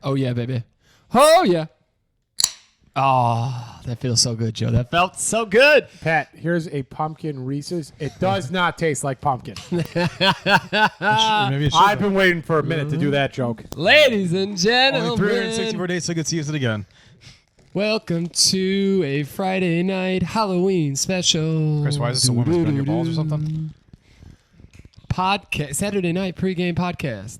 Oh, yeah, baby. Oh, yeah. Oh, that feels so good, Joe. That felt so good. Pat, here's a pumpkin Reese's. It does not taste like pumpkin. Maybe it should. I've been waiting for a minute to do that joke. Ladies and gentlemen. Only 364 days, so good to see it again. Welcome to a Friday night Halloween special. Chris, why is this a woman's bend your balls or something? Podcast, Saturday Night Pregame podcast.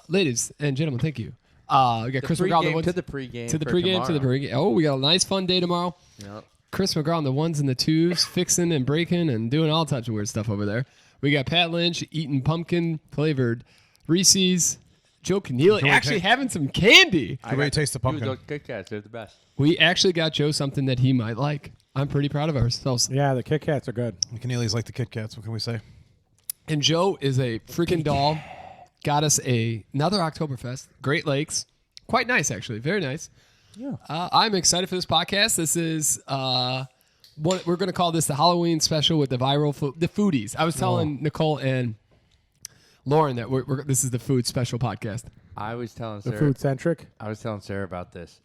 Ladies and gentlemen, thank you. We got Chris McGraw on the ones to the pregame. To the pregame, to the pregame. Oh, we got a nice fun day tomorrow. Yep. Chris McGraw on the ones and the twos, fixing and breaking and doing all types of weird stuff over there. We got Pat Lynch eating pumpkin-flavored Reese's. Joe Keneally actually having some candy. The way you taste the pumpkin. Those Kit Kats, they're the best. We actually got Joe something that he might like. I'm pretty proud of ourselves. Yeah, the Kit Kats are good. The Keneally's like the Kit Kats. What can we say? And Joe is a freaking doll. Got us another Oktoberfest. Great Lakes. Quite nice, actually. Very nice. Yeah. I'm excited for this podcast. This is what we're going to call this the Halloween special with the the foodies. I was telling Nicole and Lauren that this is the food special podcast. I was telling The Sarah. food centric. I was telling Sarah about this,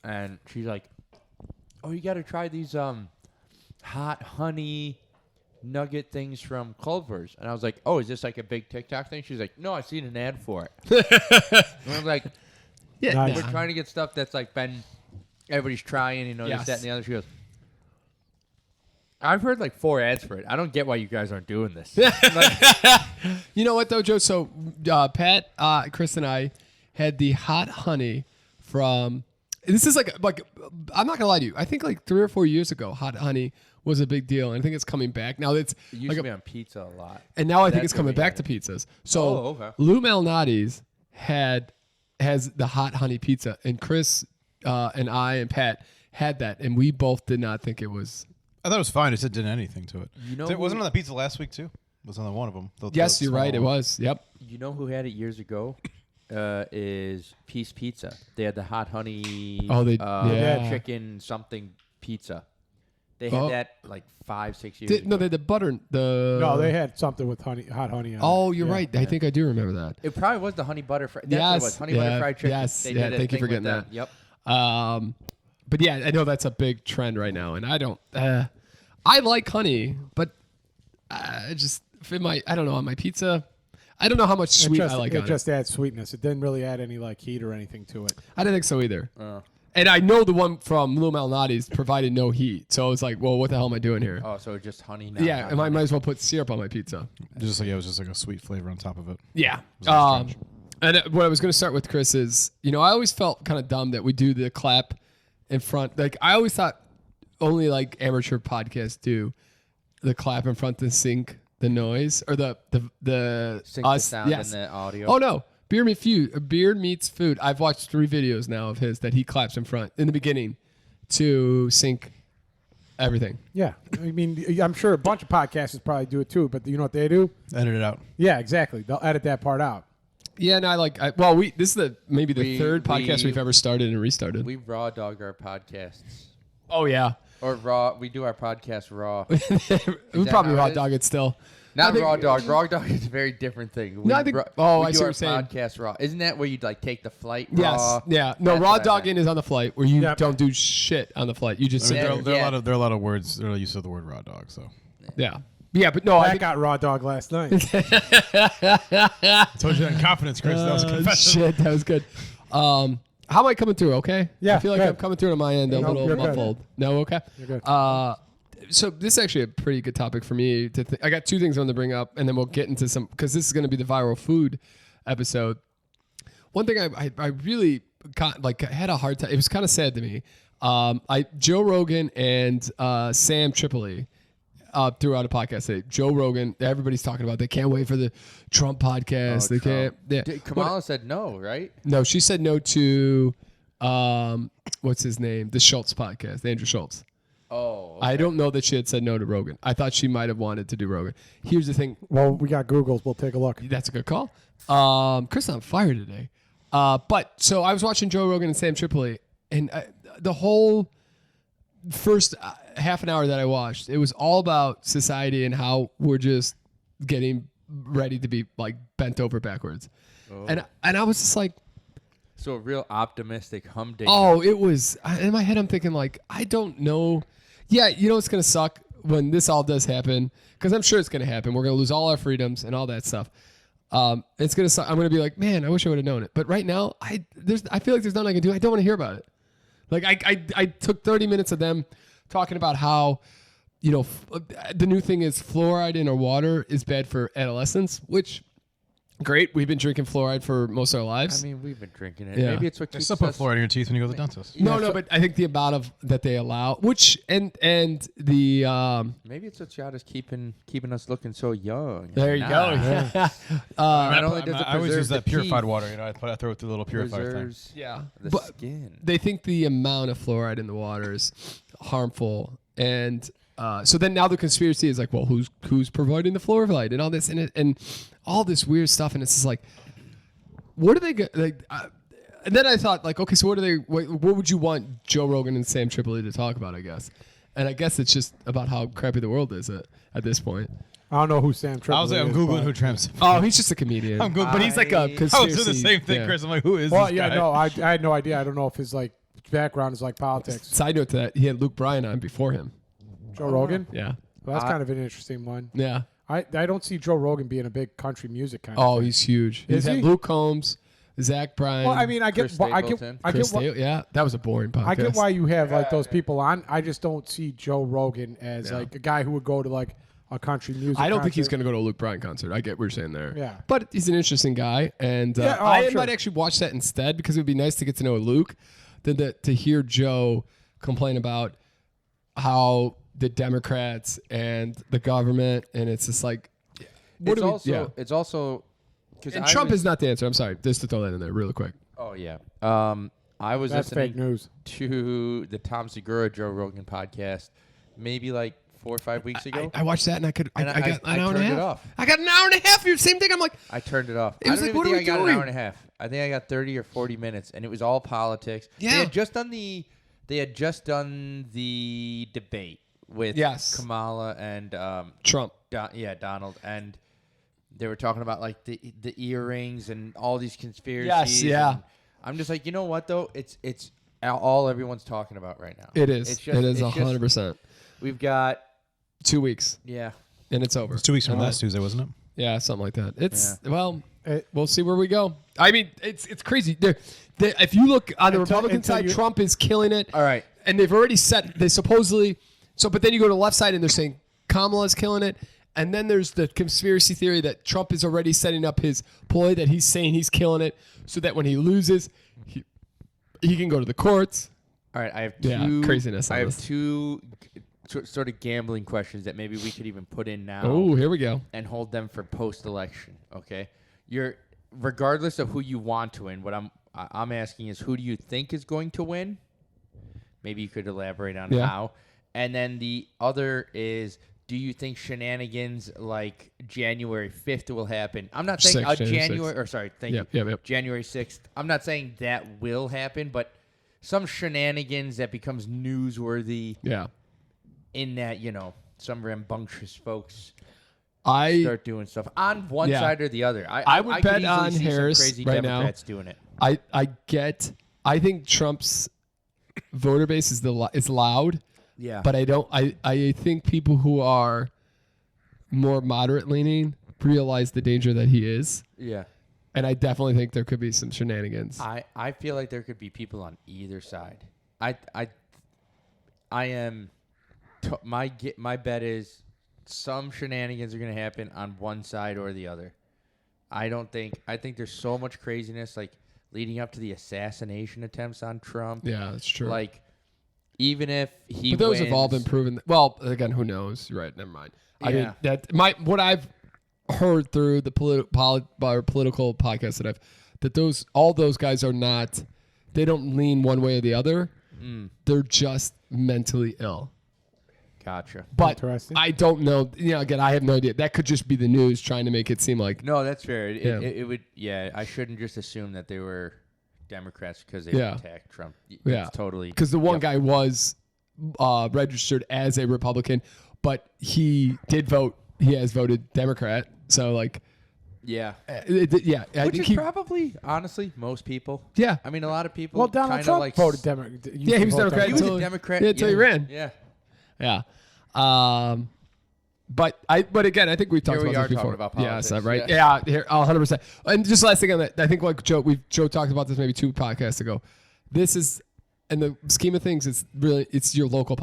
and she's like, "Oh, you got to try these hot honey nugget things from Culver's." And I was like, "Oh, is this like a big TikTok thing?" She's like, "No, I've seen an ad for it." And I was like, Yeah, Nice. "We're trying to get stuff that's like everybody's trying, Yes. this, that, and the other." She goes, "I've heard like 4 ads for it. I don't get why you guys aren't doing this." You know what though, Joe? So Pat, Chris, and I had the hot honey from. This is like I'm not gonna lie to you. I think like 3 or 4 years ago, hot honey was a big deal, and I think it's coming back now. It's It used like to be on pizza a lot. and now I think That's it's coming really back to pizzas. So Oh, okay. Lou Malnati's has the hot honey pizza, and Chris and I and Pat had that, and we both did not think it was. I thought it was fine. It said didn't anything to it. You know Wasn't who- on the pizza last week too? Was on one of them. Yes, you're right. It was. Yep. You know who had it years ago? Is Peace Pizza. They had the hot honey yeah. chicken something pizza. They had Oh. that like 5-6 years ago. No, they had the butter. No, they had something with hot honey on it. Oh, you're Yeah. right. I think I do remember that. It probably was the honey butter fried. That's Yes, what it was. Honey butter yeah, fried chicken. yes, They yeah, did a thank you thing for with getting that. Yep. But yeah, I know that's a big trend right now, and I don't. I like honey, but I just I don't know, on my pizza. I don't know how much sweet I like on it. Just adds sweetness. It didn't really add any like heat or anything to it. I didn't think so either. And I know the one from Lou Malnati's provided no heat, so I was like, well, what the hell am I doing here? Oh, so just honey now. Yeah, and I might as well put syrup on my pizza. It was just like a sweet flavor on top of it. Yeah. Sounds strange. And what I was going to start with, Chris, is, I always felt kind of dumb that we do the clap in front. Like, I always thought only, like, amateur podcasts do the clap in front to sync the noise or the Sync the sound yes. and the audio. Oh, no. Beard Meets Food. I've watched 3 videos now of his that he claps in front in the beginning to sync everything. Yeah. I mean, I'm sure a bunch of podcasters probably do it too, but you know what they do? Edit it out. Yeah, exactly. They'll edit that part out. Yeah, no, this is maybe the third podcast we've ever started and restarted. We raw dog our podcasts. Oh, yeah. Or raw. We do our podcast raw. We probably how raw it is? dog it still. Not raw dog. Raw dog is a very different thing. No, I think- we I see what do you're our saying. podcast raw. Isn't that where you like take the flight Yes. raw? Yeah. No, That's raw what I dogging meant. is on the flight where you Yep. don't do shit on the flight. You just I mean, sit there. Yeah. there are a lot of words. There are use of the word raw dog. So Yeah. Yeah, but no, I got raw dog last night. I told you that in confidence, Chris. That was a confession. shit, that was good. How am I coming through? Okay. Yeah, I feel like good. I'm coming through on my end a No, little you're good. muffled. No, okay. You're good. So this is actually a pretty good topic for me to I got 2 things I want to bring up, and then we'll get into some because this is going to be the viral food episode. One thing I really had a hard time. It was kind of sad to me. Joe Rogan and Sam Tripoli threw out a podcast today. Joe Rogan, everybody's talking about. They can't wait for the Trump podcast. Oh, they Trump. can't. Yeah. Kamala said no, right? No, she said no to what's his name? The Schultz podcast, Andrew Schultz. Oh, I don't know that she had said no to Rogan. I thought she might have wanted to do Rogan. Here's the thing. Well, we got Googles. We'll take a look. That's a good call. Chris on fire today. But so I was watching Joe Rogan and Sam Tripoli, and the whole first half an hour that I watched, it was all about society and how we're just getting ready to be like bent over backwards. And I was just like, So a real optimistic humdinger. Oh, it was in my head. I'm thinking like, I don't know. Yeah, it's gonna suck when this all does happen, because I'm sure it's gonna happen. We're gonna lose all our freedoms and all that stuff. It's gonna suck. I'm gonna be like, man, I wish I would have known it. But right now, I feel like there's nothing I can do. I don't want to hear about it. Like I took 30 minutes of them talking about how, the new thing is fluoride in our water is bad for adolescents, which. Great. We've been drinking fluoride for most of our lives. I mean, we've been drinking it. Yeah. Maybe it's what They keeps still put us. fluoride in your teeth when you go to the dentist. No, but I think the amount of that they allow, which and the Maybe it's what got us keeping us looking so young. there you go. Not only does it I always preserve use that the purified teeth, water. I throw it through the little purifier thing. preserves Yeah, the but skin. they think the amount of fluoride in the water is harmful, and so then now the conspiracy is like, well, who's providing the fluoride and all this and all this weird stuff, and it's just like, what are they like? And then I thought, like, okay, so what would you want Joe Rogan and Sam Tripoli to talk about? I guess, and I guess it's just about how crappy the world is at this point. I don't know who Sam Tripoli I was like, I'm is, googling but- who Tramps. Oh, he's just a comedian. I'm Googling. But he's like a I conspiracy. I was doing the same thing, yeah. Chris. I'm like, who is Well, this yeah, guy? no, I had no idea. I don't know if his background is like politics. Side note to that, he had Luke Bryan on before him. Joe Rogan. Yeah. Well, that's kind of an interesting one. Yeah. I don't see Joe Rogan being a big country music kind Oh, of thing. he's huge. He's Is had he? Luke Combs, Zach Bryan. Well, I mean, I get, Chris I get, Stapleton. I Chris get, why, Dale. Yeah, that was a boring podcast. I get why you have like those people on. I just don't see Joe Rogan as like a guy who would go to like a country music. I don't think he's concert. going to go to a Luke Bryan concert. I get what you're saying there. Yeah. But he's an interesting guy. And Yeah, oh, I sure. might actually watch that instead, because it would be nice to get to know Luke than to hear Joe complain about how the Democrats and the government, and it's just like, what do we, yeah. It's also because And Trump is not the answer. I'm sorry. Just to throw that in there really quick. Oh yeah. I was That's listening fake news. to the Tom Segura Joe Rogan podcast maybe like 4 or 5 weeks ago. I watched that and I And got an I hour and a turned half. it off. I got an hour and a half. Same thing. I'm like, I turned it off. It was I like, don't what even are think we I got doing? an hour and a half. I think I got 30 or 40 minutes, and it was all politics. Yeah. They had just done the debate with Yes. Kamala and Trump. Donald, and they were talking about like the earrings and all these conspiracies. Yes, yeah. and I'm just like, you know what though? It's all everyone's talking about right now. It is. It's just, It is it's just- 100%. We've got 2 weeks yeah. and it's over. It's 2 weeks from And last Tuesday, wasn't it? Yeah, something like that. It's It- we'll see where we go. I mean, it's crazy. If you look on the Republican until side, you- Trump is killing it. All right. And they've already set. They supposedly. So, but then you go to the left side and they're saying Kamala's killing it. And then there's the conspiracy theory that Trump is already setting up his ploy that he's saying he's killing it, so that when he loses, he can go to the courts. All right, I have Yeah, two craziness on I have this. two sort of gambling questions that maybe we could even put in now Oh, here we go. and hold them for post-election. Okay, you're regardless of who you want to win. What I'm asking is, who do you think is going to win? Maybe you could elaborate on Yeah. how. And then the other is, do you think shenanigans like January 5th will happen? I'm not saying 6th, January January 6th. or sorry, thank Yep, you. yep. January 6th. I'm not saying that will happen, but some shenanigans that becomes newsworthy Yeah. in that, some rambunctious folks I start doing stuff on one Yeah. side or the other. I would could bet easily on see some Harris crazy right now. Democrats doing it. I think Trump's voter base is loud. Yeah. But I think people who are more moderate leaning realize the danger that he is. yeah. And I definitely think there could be some shenanigans. I feel like there could be people on either side. I am my bet is some shenanigans are going to happen on one side or the other. I think there's so much craziness like leading up to the assassination attempts on Trump. Yeah, that's true. Like even if he but those have all been wins- proven. Well, again, who knows? You're right. Never mind. I mean, Yeah. what I've heard through the political podcasts that all those guys are not. They don't lean one way or the other. They're just mentally ill. Gotcha. But Interesting. I don't know. Again, I have no idea. That could just be the news trying to make it seem like. No, that's fair. Yeah. It would. Yeah, I shouldn't just assume that they were Democrats because they Yeah. attacked Trump. Yeah. It's totally. Because the one Yep. guy was registered as a Republican, but he did vote. He has voted Democrat. So, like, Yeah. I Which think is probably, honestly, most people. Yeah. I mean, a lot of people. Well, Donald kinda Trump like voted Democrat. Yeah, he was Democrat He was until- a Democrat. yeah, until he ran. Yeah. Yeah. But again, I think we've talked Here we about are this before. talking about Yes, politics, right. yeah. Yeah, here 100%. And just last thing on that, I think like Joe talked about this maybe 2 podcasts ago. This is, in the scheme of things, it's your local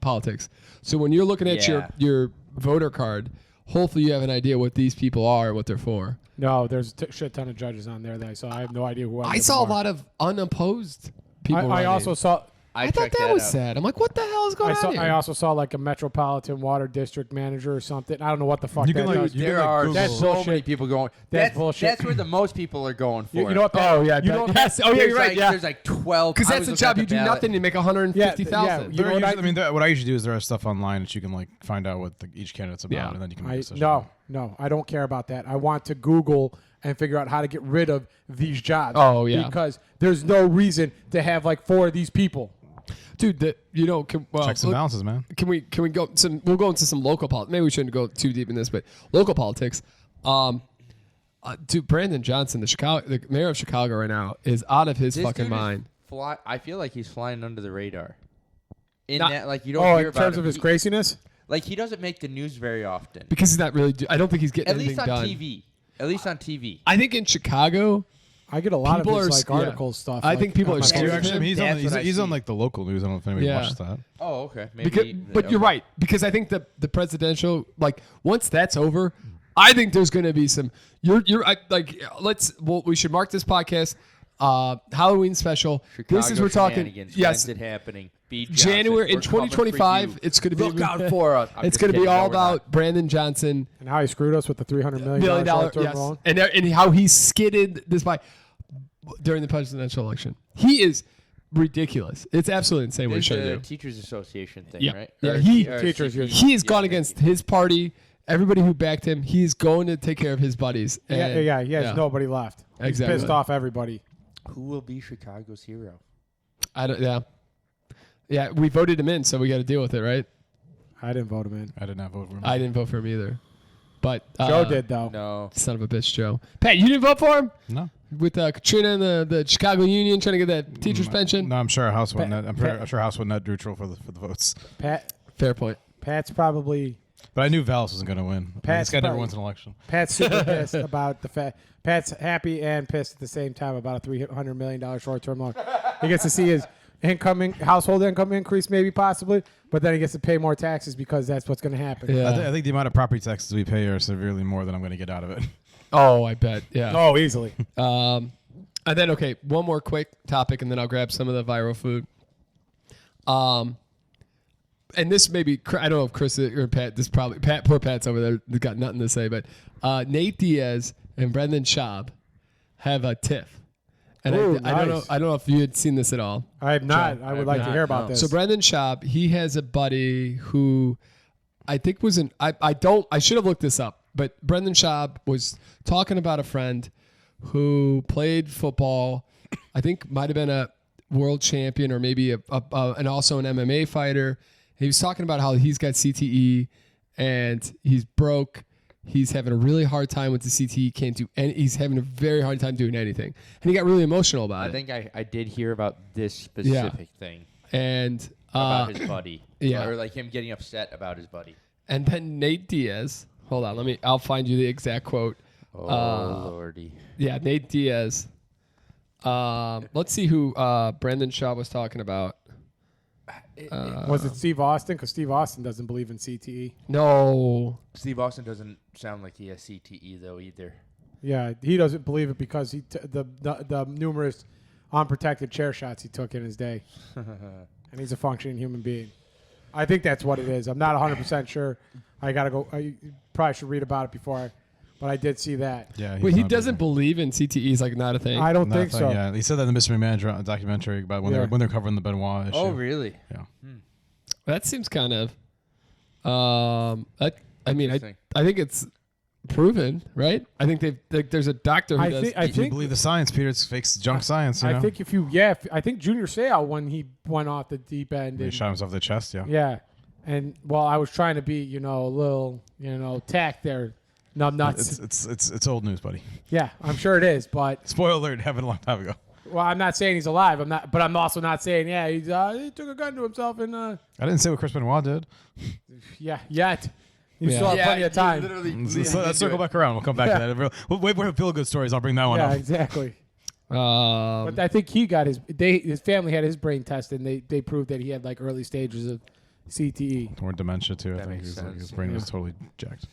politics. So when you're looking at Yeah. your voter card, hopefully you have an idea what these people are, what they're for. No, there's a shit ton of judges on there that I saw. I have no idea who. I saw a lot of unopposed people. I running. also saw. I thought that was sad. I'm like, what the hell is going on here? I also saw like a metropolitan water district manager or something. I don't know what the fuck You that can, like, does. you can, There like, are Google- That's so bullshit. many people going. That's bullshit. That's where the most people are going for. You know what? Pat? Oh, yeah, You Pat. don't Yes. have, Oh, yeah, There's you're right. like, Yeah. There's like 12. Because I that's was a looking job at you the do ballot. nothing, you make 150,000. You know what I mean, what I usually do is there are stuff online that you can like find out what each candidate's about, Yeah. and then you can make a decision. No, I don't care about that. I want to Google and figure out how to get rid of these jobs. Oh, yeah. Because there's no reason to have like 4 of these people. Dude, Checks and balances, man. Can we go we'll go into some local politics. Maybe we shouldn't go too deep in this, but local politics. Dude, Brandon Johnson, the mayor of Chicago right now, is out of his This fucking dude is mind. I feel like he's flying under the radar. In Not- that, like you don't Oh, hear in about terms him. of his He- craziness? Like he doesn't make the news very often. Because he's not really I don't think he's getting At anything least on done. TV. At least on TV. I think in Chicago, I get a lot of People his are- like yeah. article stuff. I like, think people on are my scared Do you of phone. actually, I him? mean, That's what I he's on see. like the local news. I don't know if anybody Yeah. watches that. Oh, okay. Maybe. but you're right, because I think the presidential, like, once that's over, I think there's going to be some. We should mark this podcast Halloween special. Chicago this is we're talking. shenanigans. Yes, When's it happening? B. Johnson, January in we're coming for 2025. you. It's going to be Look out for us. I'm It's just going to be kidding. No, all we're not. about Brandon Johnson, And how he screwed us with the $300 $1 million billion, short-term yes, loan. and how he skidded this by during the presidential election. He is ridiculous. It's absolutely insane what There's he's trying to the do. Teachers Association thing, Yeah. right? Yeah, Or he- or Teachers CP. Union. He has gone against his party. Everybody who backed him, he's going to take care of his buddies. And, Yeah, he has nobody left. He's Exactly. pissed off everybody. Who will be Chicago's hero? I don't. Yeah. We voted him in, so we got to deal with it, right? I didn't vote him in. I did not vote for him. I didn't vote for him either, but Joe did, though. No. Son of a bitch, Joe. Pat, you didn't vote for him No. with Katrina and the Chicago Union trying to get that teacher's pension. No, I'm sure House went Pat- net. I'm Pat- sure House went net neutral for the votes. Fair point. Pat's probably But I knew Vallis wasn't going to win. Pat's This guy never probably- wins an election. Pat's super pissed about the fact. Pat's happy and pissed at the same time about a $300 million short-term loan. He gets to see his household income increase, maybe possibly, but then he gets to pay more taxes because that's what's going to happen. Yeah. I think the amount of property taxes we pay are severely more than I'm going to get out of it. Oh, I bet. Yeah. Oh, easily. And then one more quick topic, and then I'll grab some of the viral food. And this maybe I don't know if Chris or Pat. This probably Poor Pat's over there. They got nothing to say, but Nate Diaz and Brendan Schaub have a tiff. And Ooh, I don't know. nice. I don't know if you had seen this at all. I have not. I would like to not, hear about no. this. So Brendan Schaub, he has a buddy who I think was in. I should have looked this up, but Brendan Schaub was talking about a friend who played football. I think might have been a world champion or maybe and also an MMA fighter. He was talking about how he's got CTE and he's broke. He's having a really hard time with the CTE. Can't do any. He's having a very hard time doing anything, and he got really emotional about I it. think I did hear about this specific thing And about his buddy. yeah. Or like him getting upset about his buddy. And then Nate Diaz. Hold on, I'll find you the exact quote. Oh, Lordy. Yeah, Nate Diaz. Let's see who Brandon Schaub was talking about. Was it Steve Austin? Because Steve Austin doesn't believe in CTE. No. Steve Austin doesn't sound like he has CTE, though, either. Yeah, he doesn't believe it because the numerous unprotected chair shots he took in his day, and he's a functioning human being. I think that's what it is. I'm not 100% sure. I gotta go. I probably should read about it before, but I did see that. Yeah. Wait, he doesn't believe in CTE is like not a thing. I don't think so. Yeah, he said that in the Mystery Manager documentary about when they're covering the Benoit issue. Oh, really? Yeah. That seems kind of. I mean, Interesting. I think it's proven, right? I think there's a doctor who I does. think. I If you think. believe the science, Peter, it's fake junk science. You know? I think I think Junior Seau when he went off the deep end. He And, shot himself in the chest. Yeah. yeah, and I was trying to be, a little, tact there. nuts. It's old news, buddy. Yeah, I'm sure it is, but Spoiler alert, happened a long time ago. well, I'm not saying he's alive. But I'm also not saying he took a gun to himself and I didn't say what Chris Benoit did. yet. You still have plenty of time. Let's circle back around. We'll come back to that. We'll wait for feel-good stories. I'll bring that one Yeah, up. exactly. But I think he got his family had his brain tested, and they proved that he had like early stages of CTE. Or dementia, too. I think makes sense. his brain was totally jacked.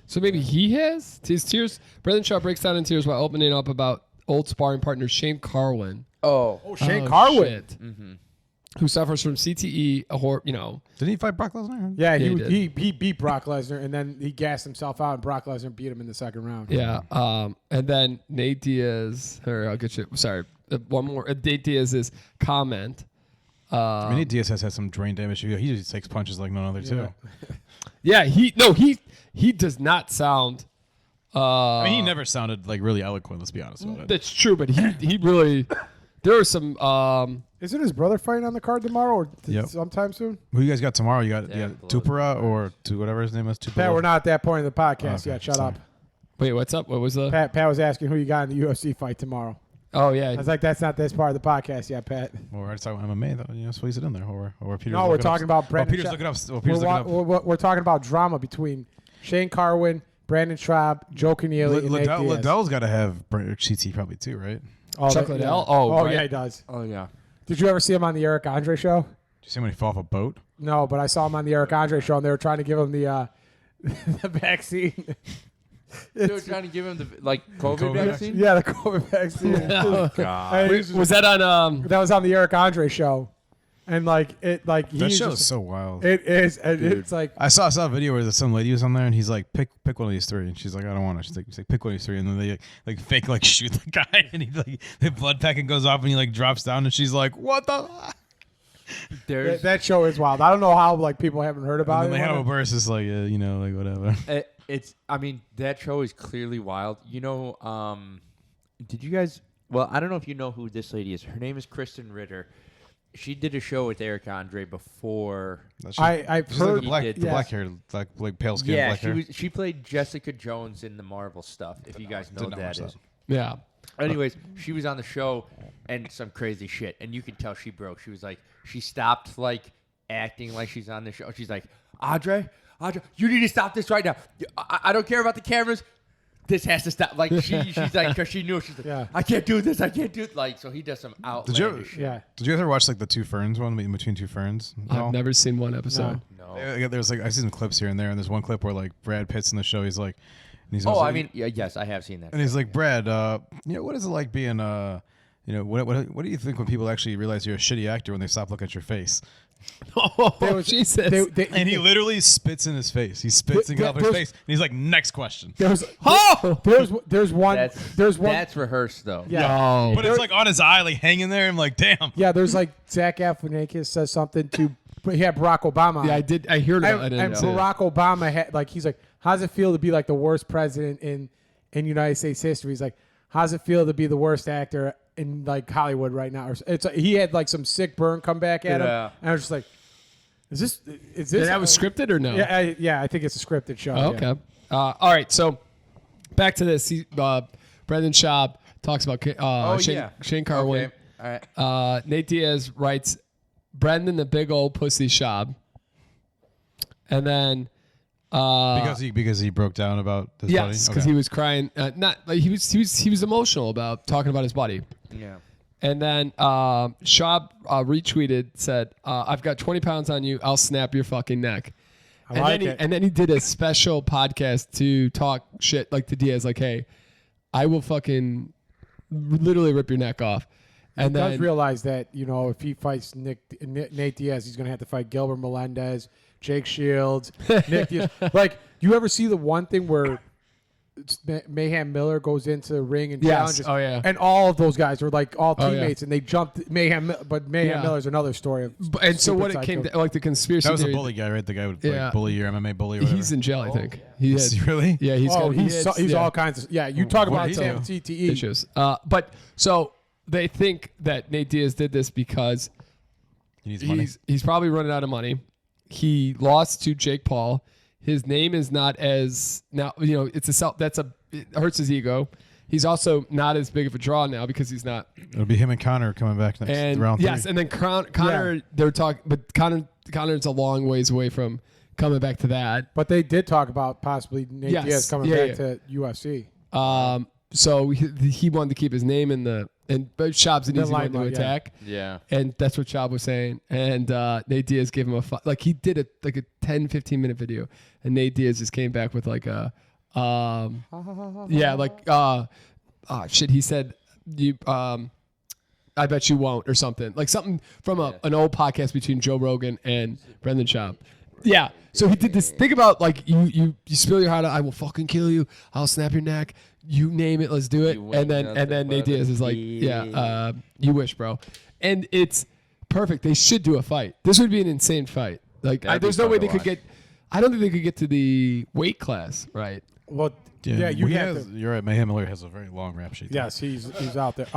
So maybe he has his tears. Brendan Shaw breaks down in tears while opening up about old sparring partner Shane Carwin. Oh, Shane Carwin. Who suffers from CTE, Didn't he fight Brock Lesnar? Yeah, he he beat Brock Lesnar, and then he gassed himself out, and Brock Lesnar beat him in the second round. Yeah. And then Nate Diaz, or I'll get you, sorry, one more. Nate Diaz's comment. I mean, Diaz has had some brain damage. He just takes punches like none other, too. Yeah, he does not sound. I mean, he never sounded like really eloquent, let's be honest about it. That's true, but he really, there are some. Isn't his brother fighting on the card tomorrow or Yep. sometime soon? Who you guys got tomorrow? You got Yeah, Tupura or whatever his name is? Tupura? Pat, we're not at that point in the podcast Okay, yet. Shut sorry. up. Wait, what's up? What was the? Pat was asking who you got in the UFC fight tomorrow. Oh I yeah. was like, that's not this part of the podcast yet, Pat. Well, we're already talking about MMA, though. Squeeze it in there. Or Peter's No, we're talking about Oh, Brandon. Peter's Schaub. looking up. Oh, Peter's looking up. We're talking about drama between Shane Carwin, Brandon Schaub, Joe Keneally, and Nate Diaz. Liddell's got to have CT probably, too, right? Oh, Chuck that- Liddell? yeah. Oh, right. Yeah, he does. Oh yeah. Did you ever see him on the Eric Andre show? Did you see him when he fell off a boat? No, but I saw him on the Eric Andre show, and they were trying to give him the the vaccine. They were trying to give him the COVID COVID vaccine. Yeah, the COVID vaccine. Oh God. Was that on? That was on the Eric Andre show, and That he's show just, is so wild. it is, and it's like I saw a video where some lady was on there, and he's like, pick one of these three. And she's like, I don't want to. She's like, pick one of these three. And then they fake shoot the guy, and he the blood packet goes off, and he drops down, and she's like, what the? There's that show is wild. I don't know how people haven't heard about And it. then they have a burst, is whatever. I mean, that show is clearly wild. Did you guys? Well, I don't know if you know who this lady is. Her name is Kristen Ritter. She did a show with Eric Andre before. I've She's heard like the Yes. black hair, like pale skin, Yeah, black hair. she played Jessica Jones in the Marvel stuff. If you guys know Did not what watch that is. that. Yeah. Anyways, she was on the show and some crazy shit, and you could tell she broke. She was like, she stopped acting like she's on the show. She's like, Audrey, you need to stop this right now. I don't care about the cameras. This has to stop. She's like, because she knew, she's like, Yeah. I can't do this. I can't do it. So he does some outlandish shit. yeah. Did you ever watch the Two Ferns one, in between Two Ferns? I've never seen one episode. No. There's I see some clips here and there, and there's one clip where Brad Pitt's in the show. He's like, and he's Oh, also, I mean, yes, I have seen that. and he's like, Brad, what is it like being what do you think when people actually realize you're a shitty actor when they stop looking at your face? Oh, Jesus. And he literally spits in his face. He spits and gets off his face, and he's like, next question. There's one. That's rehearsed though. Yeah. No. But it's on his eye, hanging there. I'm like, damn. Yeah, there's Zach Galifianakis says something to Barack Obama. Yeah, I did. I heard about it. And Barack Obama had he's like, how does it feel to be the worst president in United States history? He's like, how does it feel to be the worst actor in Hollywood right now? He had some sick burn come back at him, Yeah. and I was just like, is this? That was scripted or no? Yeah, I think it's a scripted show. Oh, okay. All right. So back to this. Brendan Schaub talks about Shane Carwin. Okay. All right. Nate Diaz writes, Brendan the big old pussy Schaub. And then Because he broke down about his body. yes, because he was crying. He was emotional about talking about his body. Yeah. And then Schaub retweeted, said, I've got 20 pounds on you. I'll snap your fucking neck. And then he did a special podcast to talk shit to Diaz, hey, I will fucking literally rip your neck off. And He then does realize that, if he fights Nate Diaz, he's going to have to fight Gilbert Melendez, Jake Shields, Nick Diaz. You ever see the one thing where Mayhem Miller goes into the ring and challenges? Oh, yeah. And all of those guys were all Oh, yeah. teammates, and they jumped Mayhem. But Mayhem Miller's another story. And so what it came to, the conspiracy That was a theory, bully guy, right? The guy would Yeah. bully your MMA bully or whatever. he's in jail, I think. Is he really? Yeah, he's He's all kinds of. Yeah, you talk What about did he do? CTE. issues. But so they think that Nate Diaz did this because He needs money. he's probably running out of money. He lost to Jake Paul. his name is not as now. You know, it's it hurts his ego. He's also not as big of a draw now because he's not. It'll be him and Connor coming back next round 3. Yes, and then Connor, they're talking, but Connor's a long ways away from coming back to that. But they did talk about possibly Nate Diaz coming back to UFC. So he wanted to keep his name in but Shab's an easy one to attack. Yeah. And that's what Shab was saying. And Nate Diaz gave him he did a 10, 15-minute video, and Nate Diaz just came back with like a he said I bet you won't or something. Like something from an old podcast between Joe Rogan and Brendan Schaub. Yeah. So he did this. Think about like you spill your heart out, I will fucking kill you. I'll snap your neck. You name it, let's do it. And then Nate Diaz is like, you wish, bro. And it's perfect. They should do a fight. This would be an insane fight. Like there's no way they could get. I don't think they could get to the weight class, right? Well, you're right. Mayhem Miller has a very long rap sheet. Yes, he's out there.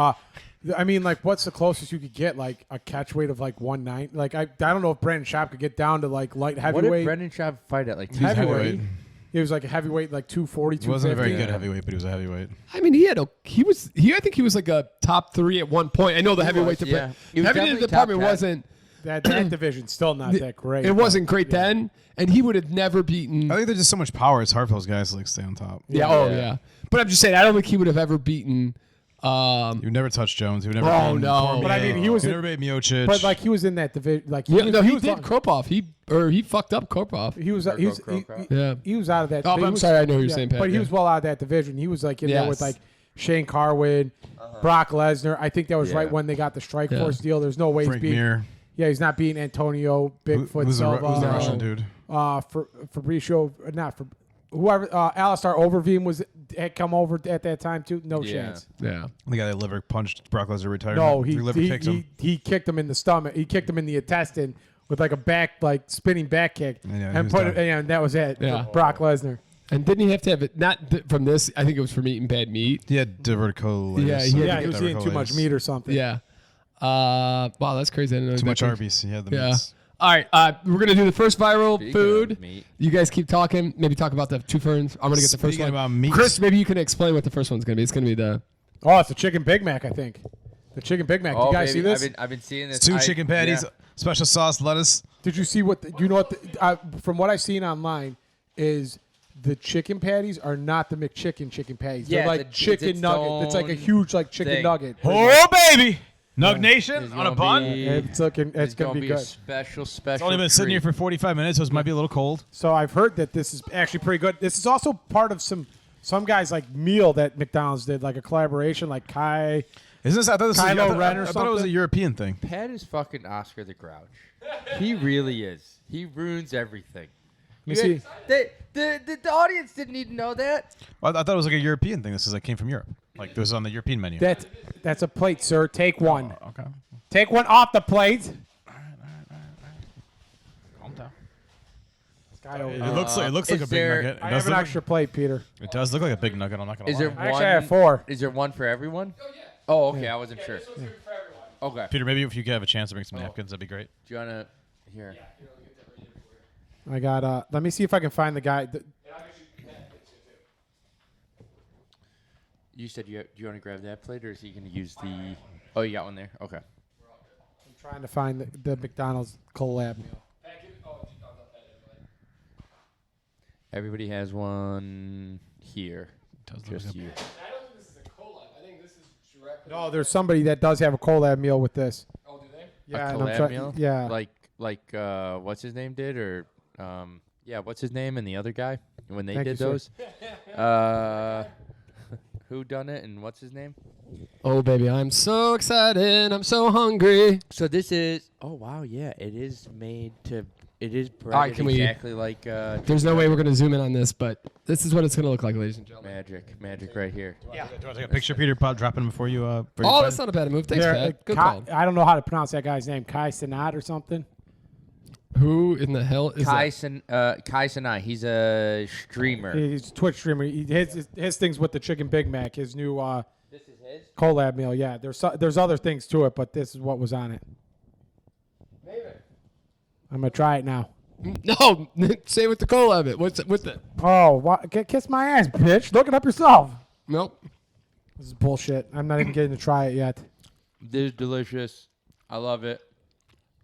I mean, like, what's the closest you could get? Like a catch weight of like 190. Like I don't know if Brandon Schaub could get down to like light heavyweight. What did Brendan Schaub fight at? Like heavyweight. He was like a heavyweight, like 240, 250. He wasn't a very good heavyweight, but he was a heavyweight. I mean, I think he was like a top 3 at one point. I know the heavyweight department wasn't. That division's still not that great. It wasn't great then, and he would have never beaten. I think there's just so much power. It's hard for those guys to like stay on top. Yeah. But I'm just saying, I don't think he would have ever beaten. You never touched Jones. You never. Oh no! But I mean, he was. You never beat Miocic. But like he was in that division. Like he did Kropov. He fucked up Kropov. He was out of that. Oh, I'm sorry. I know who you're saying, Pat. But he was well out of that division. He was like in there with like Shane Carwin, Brock Lesnar. I think that was right when they got the Strikeforce deal. There's no way Frank Mir. Yeah, he's not beating Antonio Bigfoot Who's the Silva. Russian dude? Fabricio, not for whoever. Alistair Overeem had come over at that time too. No chance. Yeah, the guy that liver punched Brock Lesnar retired. No, he kicked him in the stomach. He kicked him in the intestine with like a spinning back kick, and put it. And that was it. Yeah. Brock Lesnar. And didn't he have to have it? Not from this. I think it was from eating bad meat. He had diverticulitis. Yeah, he was eating too much meat or something. Yeah. Wow, that's crazy. I didn't know Too much Arby's. He had the meats. All right, we're gonna do the first viral Speaking food. of meat. You guys keep talking. Maybe talk about the 2 ferns. I'm gonna get the first Speaking one. about meat. Chris, maybe you can explain what the first one's gonna be. It's gonna be the. Oh, it's a chicken Big Mac, I think. The chicken Big Mac. You guys see this? I've been seeing this. 2 chicken patties, special sauce, lettuce. Did you see what? You know what? From what I've seen online, is the chicken patties are not the McChicken chicken patties. Yeah, They're like chicken nugget. It's like a huge chicken thing. nugget. Oh baby, Nug Nation on a bun. It's gonna be good. Special. It's only been sitting here for 45 minutes, so it might be a little cold. So I've heard that this is actually pretty good. This is also part of some guys like meal that McDonald's did, like a collaboration, like Kai. Isn't this? I thought it was a something? European thing. Pat is fucking Oscar the Grouch. He really is. He ruins everything. Let me see. The audience didn't need to know that. Well, I thought it was like a European thing. This is like came from Europe. Like this was on the European menu. That's a plate, sir. Take one. Oh, okay. Take one off the plate. Calm down. It It looks like a big nugget. I have an extra plate, Peter. It does look like a big nugget. I'm not gonna lie. Actually, I have 4. Is there one for everyone? Oh, okay. I wasn't sure. Okay. Peter, maybe if you could have a chance to bring some napkins, that'd be great. Do you wanna here? I got. Let me see if I can find the guy. You said do you want to grab that plate, or is he going to use the? Oh, you got one there. Okay. I'm trying to find the McDonald's collab meal. Everybody has one here. Just you. I don't think this is a collab. I think this is directly. No, there's somebody that does have a collab meal with this. Oh, do they? Yeah, A and I'm collab meal? Yeah. Like what's his name did, or what's his name and the other guy when they Thank did you, sir. those. Who done it and what's his name? Oh, baby, I'm so excited. I'm so hungry. So this is. Oh wow, yeah, it is made to. It is breaded All right, can we- exactly like. There's no way we're going to zoom in on this, but this is what it's going to look like, ladies and gentlemen. Magic right here. Do you want to take a picture, Peter? Drop in before you. Oh, that's not a bad move. Thanks, There, Pat. Good Kai, call. I don't know how to pronounce that guy's name. Kai Sinat or something. Who in the hell is Kai that? Sinai. He's a streamer. He's a Twitch streamer. His thing's with the chicken Big Mac. His new This is his. collab meal. Yeah, there's other things to it, but this is what was on it. I'm gonna try it now. No, say with the collab. What's with it? Oh, kiss my ass, bitch. Look it up yourself. Nope. This is bullshit. I'm not even getting to try it yet. This is delicious. I love it.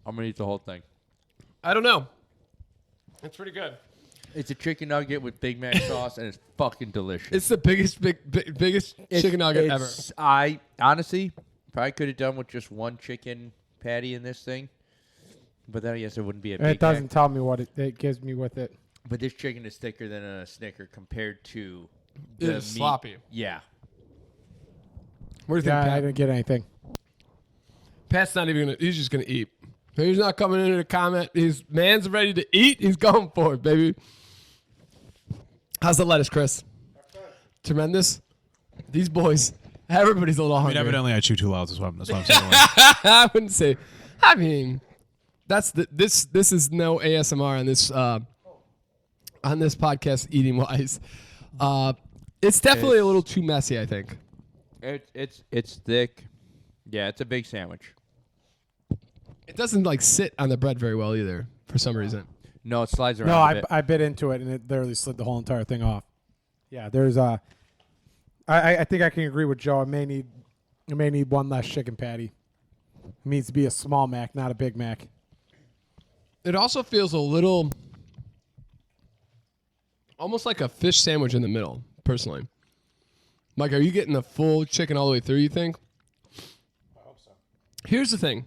I'm going to eat the whole thing. I don't know. It's pretty good. It's a chicken nugget with Big Mac sauce, and it's fucking delicious. It's the biggest chicken nugget ever. I honestly probably could have done with just one chicken patty in this thing, but then I guess it wouldn't be a Big It doesn't Mac. tell me what it gives me with it. But this chicken is thicker than a Snicker compared to It the is meat. sloppy. Yeah. What do you Yeah, think, I Pat? didn't get anything. Pat's not even gonna. He's just gonna eat. He's not coming into the comment. His man's ready to eat. He's going for it, baby. How's the lettuce, Chris? Tremendous. These boys, everybody's a little I mean, hungry. evidently I chew too loud. That's what I'm saying. I wouldn't say. I mean, this is no ASMR on this podcast eating wise. It's definitely a little too messy, I think. It's thick. Yeah, it's a big sandwich. It doesn't like sit on the bread very well either for some reason. No, it slides around No, a bit. I bit into it and it literally slid the whole entire thing off. Yeah, there's I think I can agree with Joe. I may need one less chicken patty. It needs to be a small Mac, not a Big Mac. It also feels a little almost like a fish sandwich in the middle, personally. Mike, are you getting the full chicken all the way through, you think? I hope so. Here's the thing.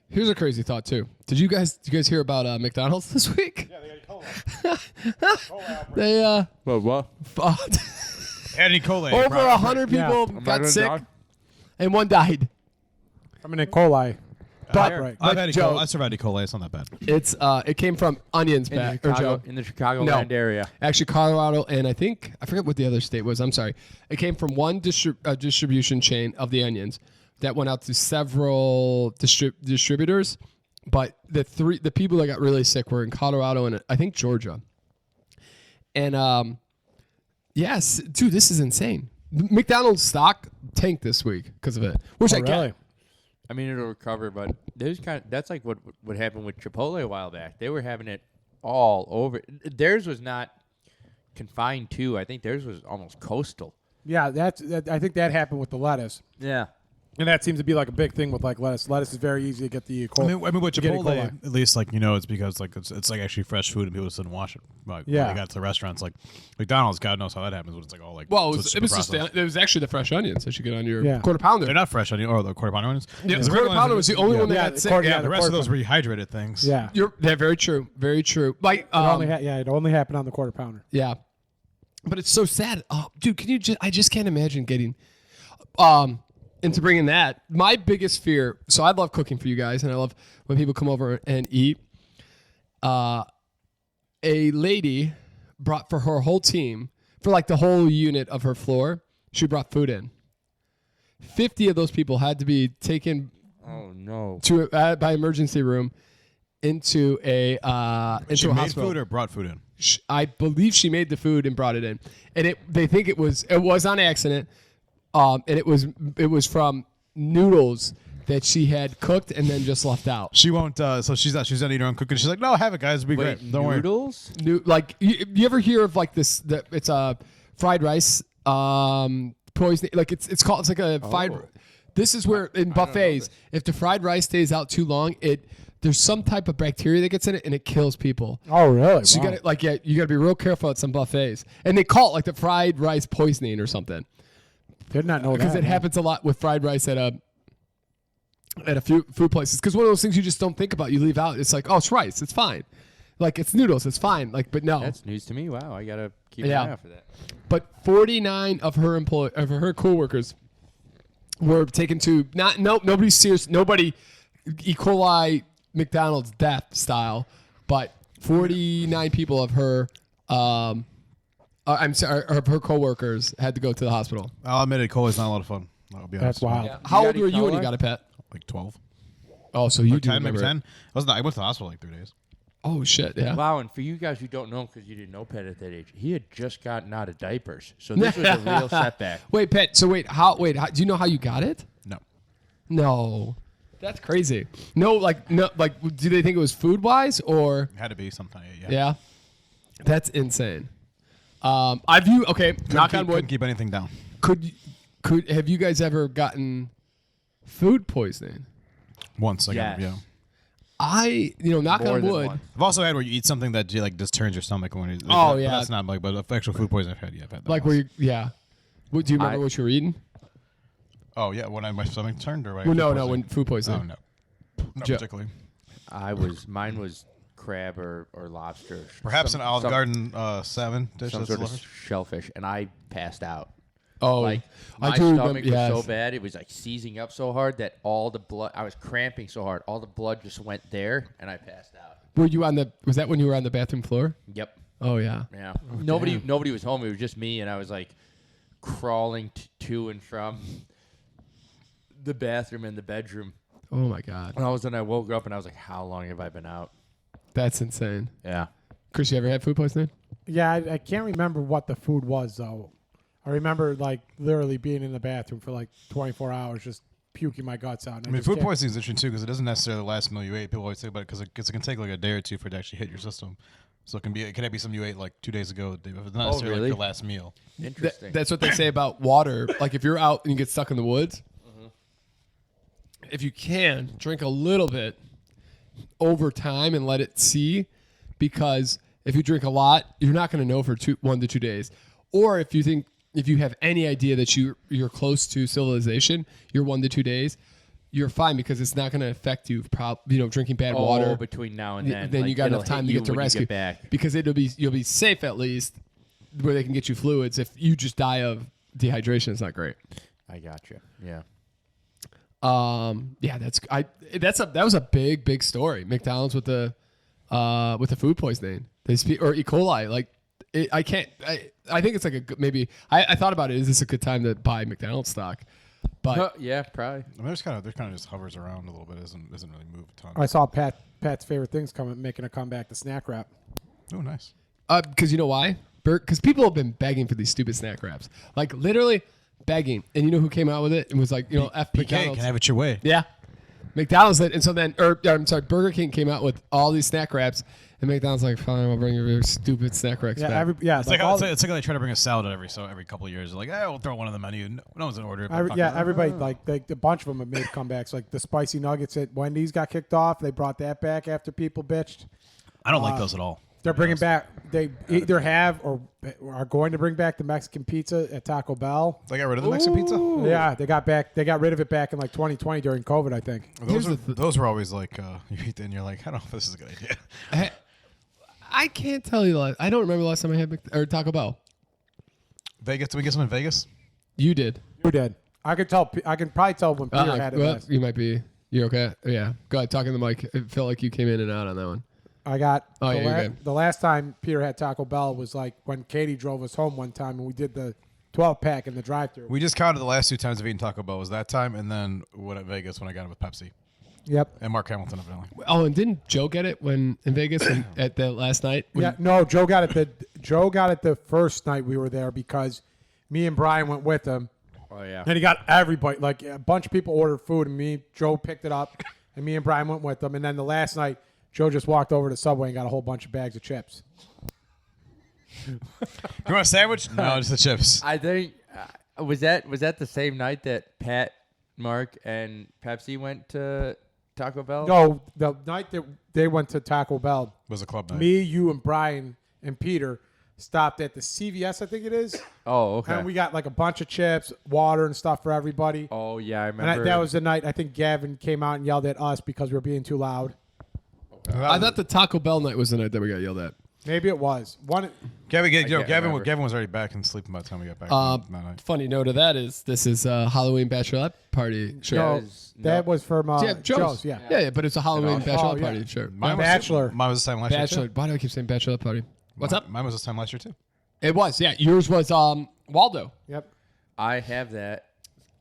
Here's a crazy thought too. Did you guys hear about McDonald's this week? Yeah, they got cola. They what? Eddie Cole. over 100 Yeah. people Am I got gonna sick die? and one died. I'm in E. coli. But Right. I've had E. Joe, coli. I survived E. coli. It's not that bad. it's it came from onions, In the Pat or Joe. Chicago, in the Chicagoland area. Actually, Colorado, and I forget what the other state was. I'm sorry. It came from one distribution chain of the onions that went out to several distributors. But the people that got really sick were in Colorado and I think Georgia. And yes, dude, this is insane. McDonald's stock tanked this week because of it, which I really? get. I mean, it'll recover, but that's like what happened with Chipotle a while back. They were having it all over. Theirs was not confined to. I think theirs was almost coastal. Yeah, I think that happened with the lettuce. Yeah. And that seems to be like a big thing with like lettuce. Lettuce is very easy to get the E. coli. I mean, with to get E. Chipotle, coli. at least like it's because like it's like actually fresh food and people just didn't wash it. Like, Yeah. when they got to the restaurants, like McDonald's, God knows how that happens. When it's like all like Well, so it was super processed. it was actually the fresh onions that you get on your Yeah. quarter pounder. They're not fresh onion or the quarter pounder onions. Yeah, The the regular quarter pounder was ones the only one that Yeah, got sick. quarter- Yeah, Yeah, the the rest of those quarter rehydrated things. Yeah. They're very true. Very true. Like, It only happened on the quarter pounder. yeah. But it's so sad. Oh, dude, can you I just can't imagine getting into bringing that. My biggest fear, so I love cooking for you guys, and I love when people come over and eat. A lady brought for her whole team, for like the whole unit of her floor, she brought food in. 50 of those people had to be taken Oh no. to by emergency room into a She into a made hospital. food or brought food in. I believe she made the food and brought it in, and they think it was on accident, and it was from noodles that she had cooked and then just left out. She won't. So she's not eating her own cooking. She's like, no, have it, guys. It'll be Wait, great. Don't worry. noodles? Like you ever hear of like this? It's a fried rice poisoning. Like it's like a fried. This is where in buffets, if the fried rice stays out too long, there's some type of bacteria that gets in it and it kills people. Oh, really? So you gotta you gotta be real careful at some buffets, and they call it like the fried rice poisoning or something, Did not know that. because it happens a lot with fried rice at a few food places. Because one of those things you just don't think about, you leave out. It's like, oh, it's rice, it's fine. Like it's noodles, it's fine. Like, but no. That's news to me. Wow, I gotta keep an Yeah. eye out for that. But 49 of her coworkers were taken to nobody serious, nobody E. coli McDonald's death style, but 49 people of her I'm sorry, of her coworkers had to go to the hospital. I'll admit it. Cola's not a lot of fun. I'll be honest. That's wild. Yeah. How You old got were E. you when you coli? got a pet? Like 12. Oh, so you Or do 10, maybe remember 10. it. I went to the hospital like 3 days. Oh shit, yeah. Wow, and for you guys who don't know, because you didn't know Pet at that age, he had just gotten out of diapers, so this was a real setback. Wait, Pet. So wait, how? Do you know how you got it? No. No. That's crazy. No, do they think it was food wise or? It had to be something. Yeah. Yeah. That's insane. I view knock on wood. Couldn't keep anything down. Could have you guys ever gotten food poisoning? Once, Yes. yeah. Knock More on than wood. once. I've also had where you eat something that just turns your stomach when you. Oh, yeah. But that's not but actual food poisoning I've had. Yeah, I've had that. Like once. where you, do you remember what you were eating? Oh yeah, when my stomach turned or Well, no, when food poisoning. Not Joe. particularly. Mine was crab or lobster. Perhaps an Olive Garden salmon dish. Some That's sort delicious. of shellfish, and I passed out. Oh, Like my I do stomach remember. Yes. was so bad, it was like seizing up so hard that all the blood. I was cramping so hard, all the blood just went there, and I passed out. Were you was that when you were on the bathroom floor? Yep. Oh yeah. Yeah. Nobody was home. It was just me, and I was like crawling to and from the bathroom and the bedroom. Oh my God. And all of a sudden, I woke up, and I was like, "How long have I been out?" That's insane. Yeah. Chris, you ever had food poisoning? Yeah, I can't remember what the food was though. I remember like literally being in the bathroom for like 24 hours, just puking my guts out. And I mean, just food can't- poisoning is interesting too because it doesn't necessarily last meal you ate. People always think about it because it can take like a day or two for it to actually hit your system. So it can be something you ate like 2 days ago. It's not necessarily really? like your last meal. Interesting. That's what they say about water. Like if you're out and you get stuck in the woods, if you can drink a little bit over time and let it see, because if you drink a lot, you're not going to know for 1 to 2 days. Or if you have any idea that you're close to civilization, you're 1 to 2 days, you're fine because it's not going to affect you. Drinking bad water between now and then. Then like, you got it'll enough time hit to you get to when you rescue back. because you'll be safe at least where they can get you fluids. If you just die of dehydration, it's not great. I got you. Yeah. That was a big story. McDonald's with the food poisoning. Or E. coli. Like I think it's like a good, maybe I thought about it. Is this a good time to buy McDonald's stock? But Yeah, probably. I mean, there's kind of just hovers around a little bit. Doesn't really move a ton. I saw Pat's favorite things making a comeback, the snack wrap. Oh, nice. because you know why? Because people have been begging for these stupid snack wraps, like literally begging. And you know who came out with it? It was like F PK, McDonald's. can have it your way. Yeah, McDonald's did, and so then, Burger King came out with all these snack wraps, and McDonald's like, fine, I'll bring your stupid snack wraps back. It's like they try to bring a salad out every couple of years. They're like, we'll throw one on the menu. No one's gonna order it. everybody like a bunch of them have made comebacks. Like the spicy nuggets at Wendy's got kicked off. They brought that back after people bitched. I don't like those at all. They're bringing back. They either have or are going to bring back the Mexican pizza at Taco Bell. They got rid of the Mexican pizza. Yeah, they got rid of it back in like 2020 during COVID, I think. Those were always like you eat and you're like, I don't know if this is a good idea. I can't tell you. I don't remember the last time I had Taco Bell. Vegas? Did we get some in Vegas? You did. You did. I can probably tell when Peter had it. Last. You might be. You're okay. Yeah. Go ahead. Talking to the mic. It felt like you came in and out on that one. I got you're good. the last time Peter had Taco Bell was like when Katie drove us home one time and we did the 12-pack in the drive-thru. We just counted the last 2 times of eating Taco Bell was that time, and then at Vegas when I got it with Pepsi. Yep. And Mark Hamilton evidently. Oh, and didn't Joe get it in Vegas at the last night? No, Joe got it the first night we were there because me and Brian went with him. Oh yeah. And he got everybody, like a bunch of people ordered food, and Joe picked it up, and me and Brian went with them. And then the last night, Joe just walked over to Subway and got a whole bunch of bags of chips. You want a sandwich? No, just the chips. I think was that the same night that Pat, Mark, and Pepsi went to Taco Bell? No, the night that they went to Taco Bell, Was a club night. me, you, and Brian and Peter stopped at the CVS, I think it is. Oh, okay. And we got like a bunch of chips, water, and stuff for everybody. Oh yeah, I And remember. that was the night I think Gavin came out and yelled at us because we were being too loud. I thought the Taco Bell night was the night that we got yelled at. Maybe it was. Gavin remember. Gavin was already back and sleeping by the time we got back. that night. Funny note of that is this is a Halloween bachelorette party shirt. No, Guys, that was from Joe's. Joe's. Yeah. Yeah, but it's a Halloween bachelorette yeah. party shirt. Mine was- Bachelor. Mine was this time last year Bachelor. too. Why do I keep saying bachelorette party? What's up? Mine was this time last year too. It was. Yeah, yours was Waldo. Yep. I have that.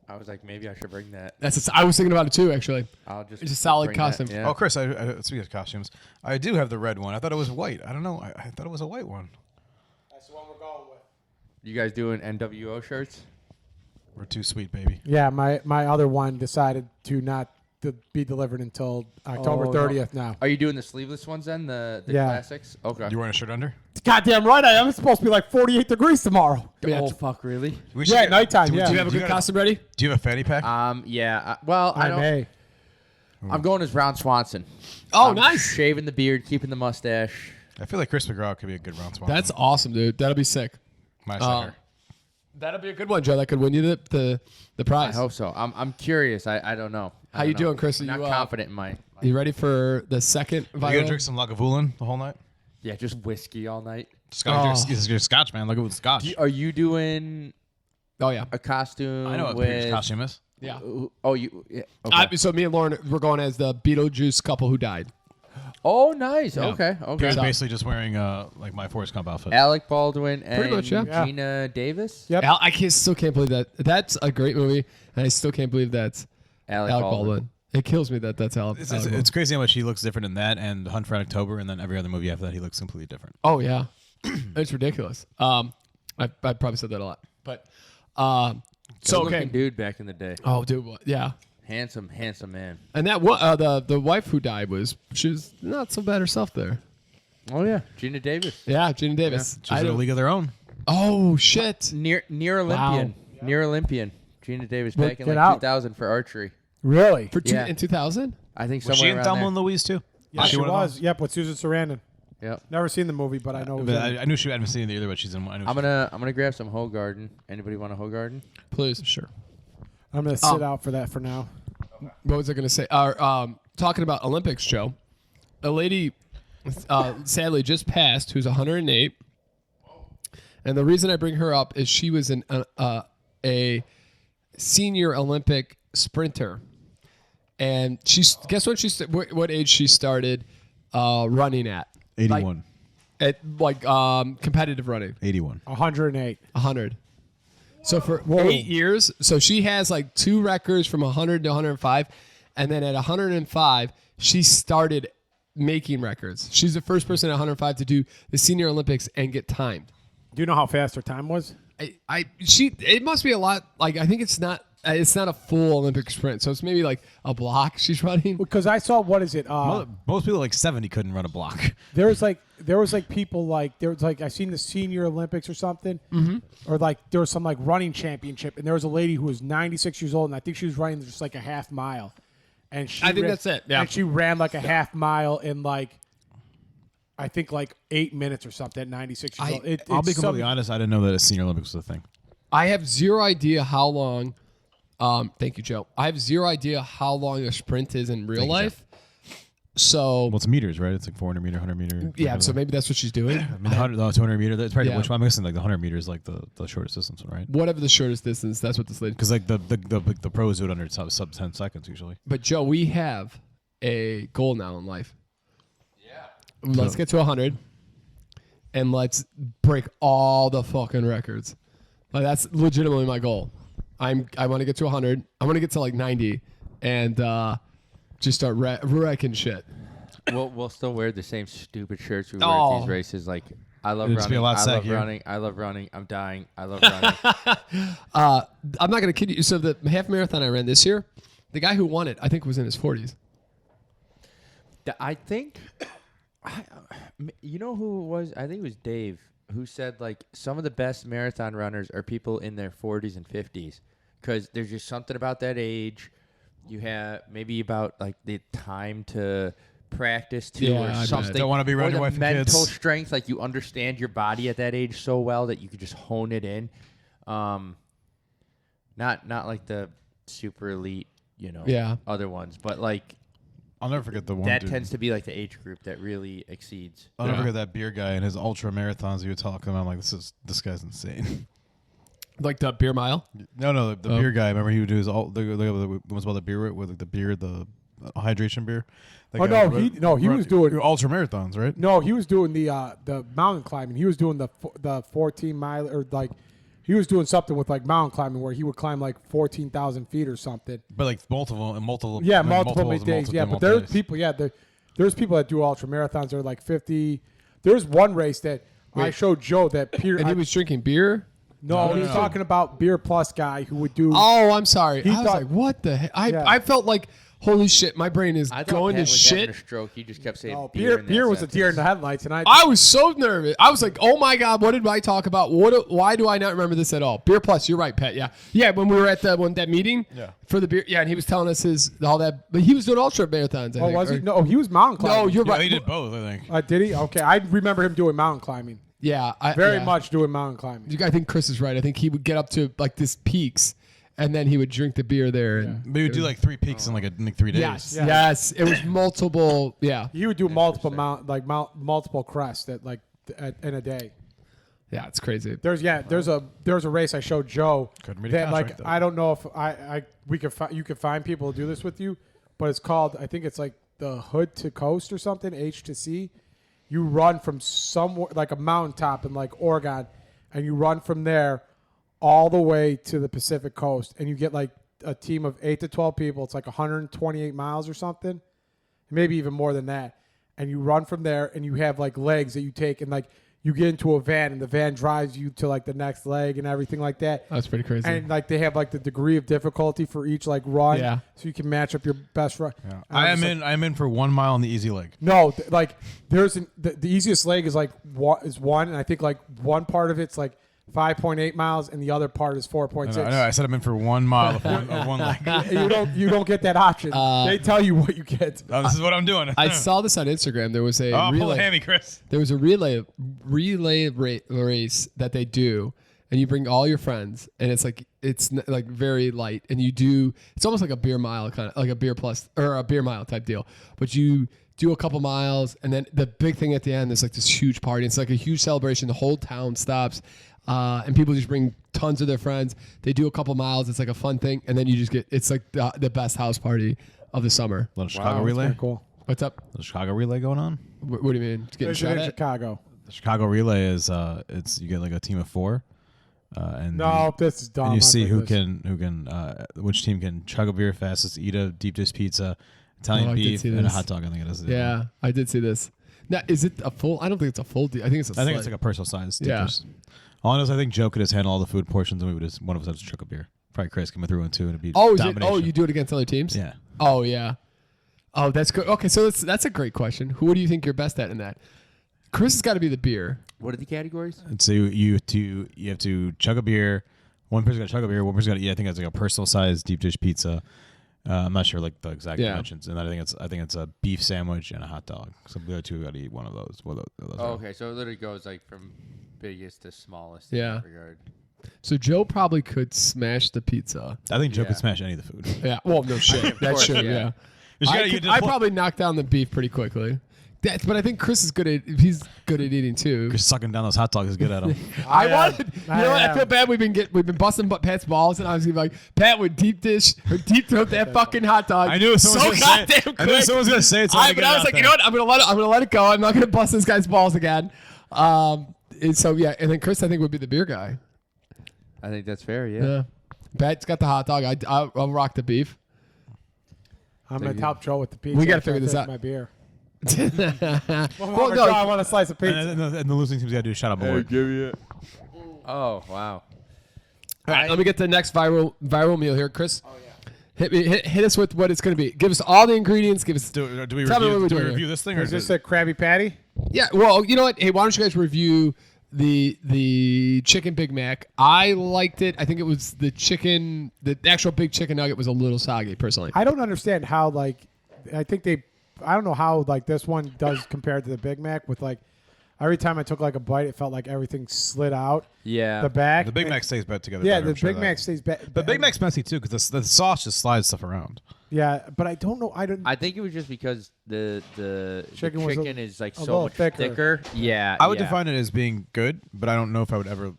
I was like, maybe I should bring that. I was thinking about it too, actually. I'll just. It's a solid bring that, costume. Yeah. Oh, Chris, speaking of costumes, I do have the red one. I thought it was white. I don't know. I thought it was a white one. That's the one we're going with. You guys doing NWO shirts? We're too sweet, baby. Yeah, my other one decided to not be delivered until October 30th now. Are you doing the sleeveless ones then? The Yeah. classics? Okay. You wearing a shirt under? Goddamn right I am. It's supposed to be like 48 degrees tomorrow. Yeah, Oh fuck, really? We Yeah, at nighttime. do Yeah. Do you have a you good gotta- costume ready? Do you have a fanny pack? Yeah. Well, I don't. may. I'm going as Ron Swanson. Oh, I'm nice. Shaving the beard, keeping the mustache. I feel like Chris McGraw could be a good round spot. That's awesome, dude. That'll be sick. my center. That'll be a good one, Joe. That could win you the I prize. hope so. I'm curious. I don't know. How you doing, Chris? Are I'm you, not confident in my. You ready for the second You gonna viral? drink some Lagavulin the whole night? Yeah, just whiskey all night. Scotch, Oh. you're Scotch, man. Look at Scotch. Are you doing Oh yeah, a costume? I know what with, previous costume is. yeah. Oh, you. Yeah, okay. So me and Lauren, we're going as the Beetlejuice couple who died. Oh, nice. Yeah. Okay. Okay. He's basically just wearing like my Forrest Gump outfit. Alec Baldwin and Pretty much, yeah. Gina Davis. Yep. Still can't believe that. That's a great movie, and I still can't believe that's Alec Alec Baldwin. Baldwin. It kills me that that's Alec. It's, Alec Baldwin. it's crazy how much he looks different in that and Hunt for Red October, and then every other movie after that he looks completely different. Oh yeah, it's ridiculous. I probably said that a lot, but so Good-looking okay. dude back in the day. Oh dude, what- yeah. Handsome man. And that the wife who died she was not so bad herself there. Oh yeah, Gina Davis. Yeah, Gina Davis. She's in a league of their own. Oh shit. Near Olympian. Near Olympian. Gina Davis back in get like out. 2000 for archery. Really? Yeah. In 2000? I think Was somewhere she in around Thelma there. and Louise too? Yeah, she one of was. those? Yep, with Susan Sarandon. Yep. Never seen the movie, but I know. It was But in it. I knew she hadn't seen it either, but she's in one. I know I'm she's- gonna grab some Hogarden. Anybody want a Hogarden? Please. Sure. I'm gonna sit out for that for now. What was I going to say? Talking about Olympics, Joe. A lady sadly just passed who's 108. And the reason I bring her up is she was a senior Olympic sprinter. And guess what age she started running at? 81. Like competitive running. 81. 108. 100. So for 8 years, so she has like 2 records from 100 to 105, and then at 105, she started making records. She's the first person at 105 to do the Senior Olympics and get timed. Do you know how fast her time was? It must be a lot. Like I think it's not a full Olympic sprint, so it's maybe like a block she's running. Because I saw what is it? Most people like 70 couldn't run a block. There was people I seen the Senior Olympics or something, or like there was some like running championship, and there was a lady who was 96 years old, and I think she was running just like a half mile, and I think that's it, yeah. and she ran like a half mile in like, I think like 8 minutes or something at 96 years old. I'll be completely honest. I didn't know that a Senior Olympics was a thing. I have zero idea how long. Thank you, Joe. I have zero idea how long a sprint is in real Thank you, life. So Well, it's meters, right? It's like 400 meter, 100 meter. yeah, so maybe that's what she's doing. I mean, 200 meter. That's probably Yeah. which one I'm guessing. Like the 100 meters, like the shortest distance one, right? Whatever the shortest distance, that's what this lady. Because like the pros do it under sub 10 seconds usually. But Joe, we have a goal now in life. Yeah. Let's get to 100, and let's break all the fucking records. Like that's legitimately my goal. I want to get to 100. I want to get to like 90, and just start wrecking shit. We'll still wear the same stupid shirts we wear Oh. at these races. Like I love It'd just be running. a lot I love sexier. running. I love running. I'm dying. I love running. I'm not gonna kid you. So the half marathon I ran this year, the guy who won it, I think, was in his 40s. I think, you know who it was? I think it was Dave who said like some of the best marathon runners are people in their 40s and 50s because there's just something about that age. You have maybe about like the time to practice too, Yeah, I or bet. something. Don't wanna be around or your the wife and mental kids. strength, like you understand your body at that age so well that you could just hone it in. Not like the super elite, Yeah. other ones, but like. I'll never forget the one. That dude. tends to be like the age group that really exceeds. I'll never Yeah. forget that beer guy and his ultra marathons. You were talking about. I'm like, this guy's insane. Like the beer mile. No, the beer guy. Remember he would do his the was about the beer with like the beer, the hydration beer. That Oh, guy no, he was doing ultra marathons, right? No, he was doing the mountain climbing. He was doing the 14 mile or like he was doing something with like mountain climbing where he would climb like 14,000 feet or something. But like multiple. Yeah, like, multiple and days. Yeah, but multiple there's days. people. Yeah, there's people that do ultra marathons. They're like 50. There's one race that I Wait. showed Joe that And he was drinking beer. no, he was talking about Beer Plus guy who would do. Oh, I'm sorry. I was thought- like, what the heck? Yeah. I felt like holy shit, my brain is I thought going Pat to was having shit. a stroke. He just kept saying Oh, beer. beer was a deer in the headlights, and I was so nervous. I was like, oh my God, what did I talk about? Why do I not remember this at all? Beer Plus, you're right, Pat. Yeah. Yeah, when we were at that meeting for the beer. Yeah, and he was telling us all that. But he was doing ultra marathons, I think. was he? No, he was mountain climbing. No, you're Yeah, right. he did both, I think. Did he? Okay, I remember him doing mountain climbing. Yeah. Very much doing mountain climbing. I think Chris is right. I think he would get up to like this peaks, and then he would drink the beer there. And But he would do like 3 peaks in like 3 days. yes, Yeah. yes. It was multiple. Yeah. He would do multiple multiple crests in a day. Yeah, it's crazy. There's a race I showed Joe Couldn't read a that contract, though. I don't know if you could find people to do this with you, but it's called, I think it's like the Hood to Coast or something, H to C. You run from somewhere like a mountaintop in like Oregon, and you run from there all the way to the Pacific coast, and you get like a team of 8 to 12 people. It's like 128 miles or something, maybe even more than that. And you run from there, and you have like legs that you take, and like you get into a van, and the van drives you to like the next leg and everything like that. That's pretty crazy. And like they have like the degree of difficulty for each like run, Yeah. so you can match up your best run. Yeah. And I'm just like, I am in for 1 mile on the easy leg. no, like there's the easiest leg is like one, and I think like one part of it's like 5.8 miles, and the other part is 4.6. I know. I said I'm in for 1 mile of one leg. You don't get that option. They tell you what you get. Oh, this is what I'm doing. I saw this on Instagram. There was a pull a relay. hammy, Chris. There was a relay race that they do, and you bring all your friends, and it's like very light, and you do. It's almost like a beer mile kind of like a beer plus or a beer mile type deal, but you do a couple miles, and then the big thing at the end is like this huge party. It's like a huge celebration. The whole town stops. And people just bring tons of their friends. They do a couple miles. It's like a fun thing, and then you just it's like the best house party of the summer. Little Chicago That's relay. kinda cool. What's up? Little Chicago relay going on. What do you mean? Getting There's shot in at? Chicago. The Chicago relay is it's you get like a team of 4, and No, this is dumb. and you I've see heard who this. can which team can chug a beer fastest, eat a deep dish pizza, Italian Oh, I did beef, see and a this. hot dog. I think it is. Yeah, I did see this. Now, is it a full? I don't think it's a full deal. I think it's a I think it's slight. like a personal size. Yeah. Dish. All I know is I think Joe could just handle all the food portions, and we would just one of us would just chug a beer. Probably Chris coming through one too, and it'd be domination. you do it against other teams? Yeah. Oh yeah. Oh, that's good. Okay, so that's a great question. What do you think you're best at in that? Chris has got to be the beer. What are the categories? And so you have to chug a beer. One person got to chug a beer. One person got to eat. I think it's like a personal size deep dish pizza. I'm not sure like the exact dimensions, and I think it's a beef sandwich and a hot dog. So the other two got to eat one of those. Oh, okay, so it literally goes like from biggest to smallest. Yeah. In that regard. So Joe probably could smash the pizza. I think Joe Yeah. could smash any of the food. Yeah. Well, no shit. That's course, true. yeah. Yeah. I probably knock down the beef pretty quickly. But I think Chris is good at. He's good at eating too. Just sucking down those hot dogs is good at them. I am. wanted. You know what? I feel bad. We've been busting Pat's balls, and I was gonna be like, Pat would deep throat that fucking hot dog. I knew someone so was gonna say goddamn it. I knew quick. someone was gonna say it. So But I was like, you know what? I'm gonna let it go. I'm not gonna bust this guy's balls again. And so yeah, and then Chris, I think would be the beer guy. I think that's fair. Yeah. Yeah. Pat's got the hot dog. I'll rock the beef. I'm gonna help Joe with the pizza. We gotta I'm trying figure to this finish out. My beer. Well, Joe, no, I want a slice of pizza. And the losing team's got to do a shot of board. Oh wow. All right, let me get the next viral meal here, Chris. Oh yeah. Hit us with what it's going to be. Give us all the ingredients. Give us. Do we Tell me what we're review, do we doing review here. this thing? Or Is this a Krabby Patty? Yeah. Well, you know what? Hey, why don't you guys review the chicken Big Mac? I liked it. I think it was the actual big chicken nugget was a little soggy, personally. I don't understand how I don't know how like this one does compared to the Big Mac with like every time I took like a bite, it felt like everything slid out Yeah. the back. The Big Mac stays back together. Yeah, better, the I'm sure Big of Mac that. stays back. But Big Mac's messy too because the sauce just slides stuff around. Yeah, but I don't know. I think it was just because the Chicken was is like a so little much thicker. Yeah. I would yeah. define it as being good, but I don't know if I would ever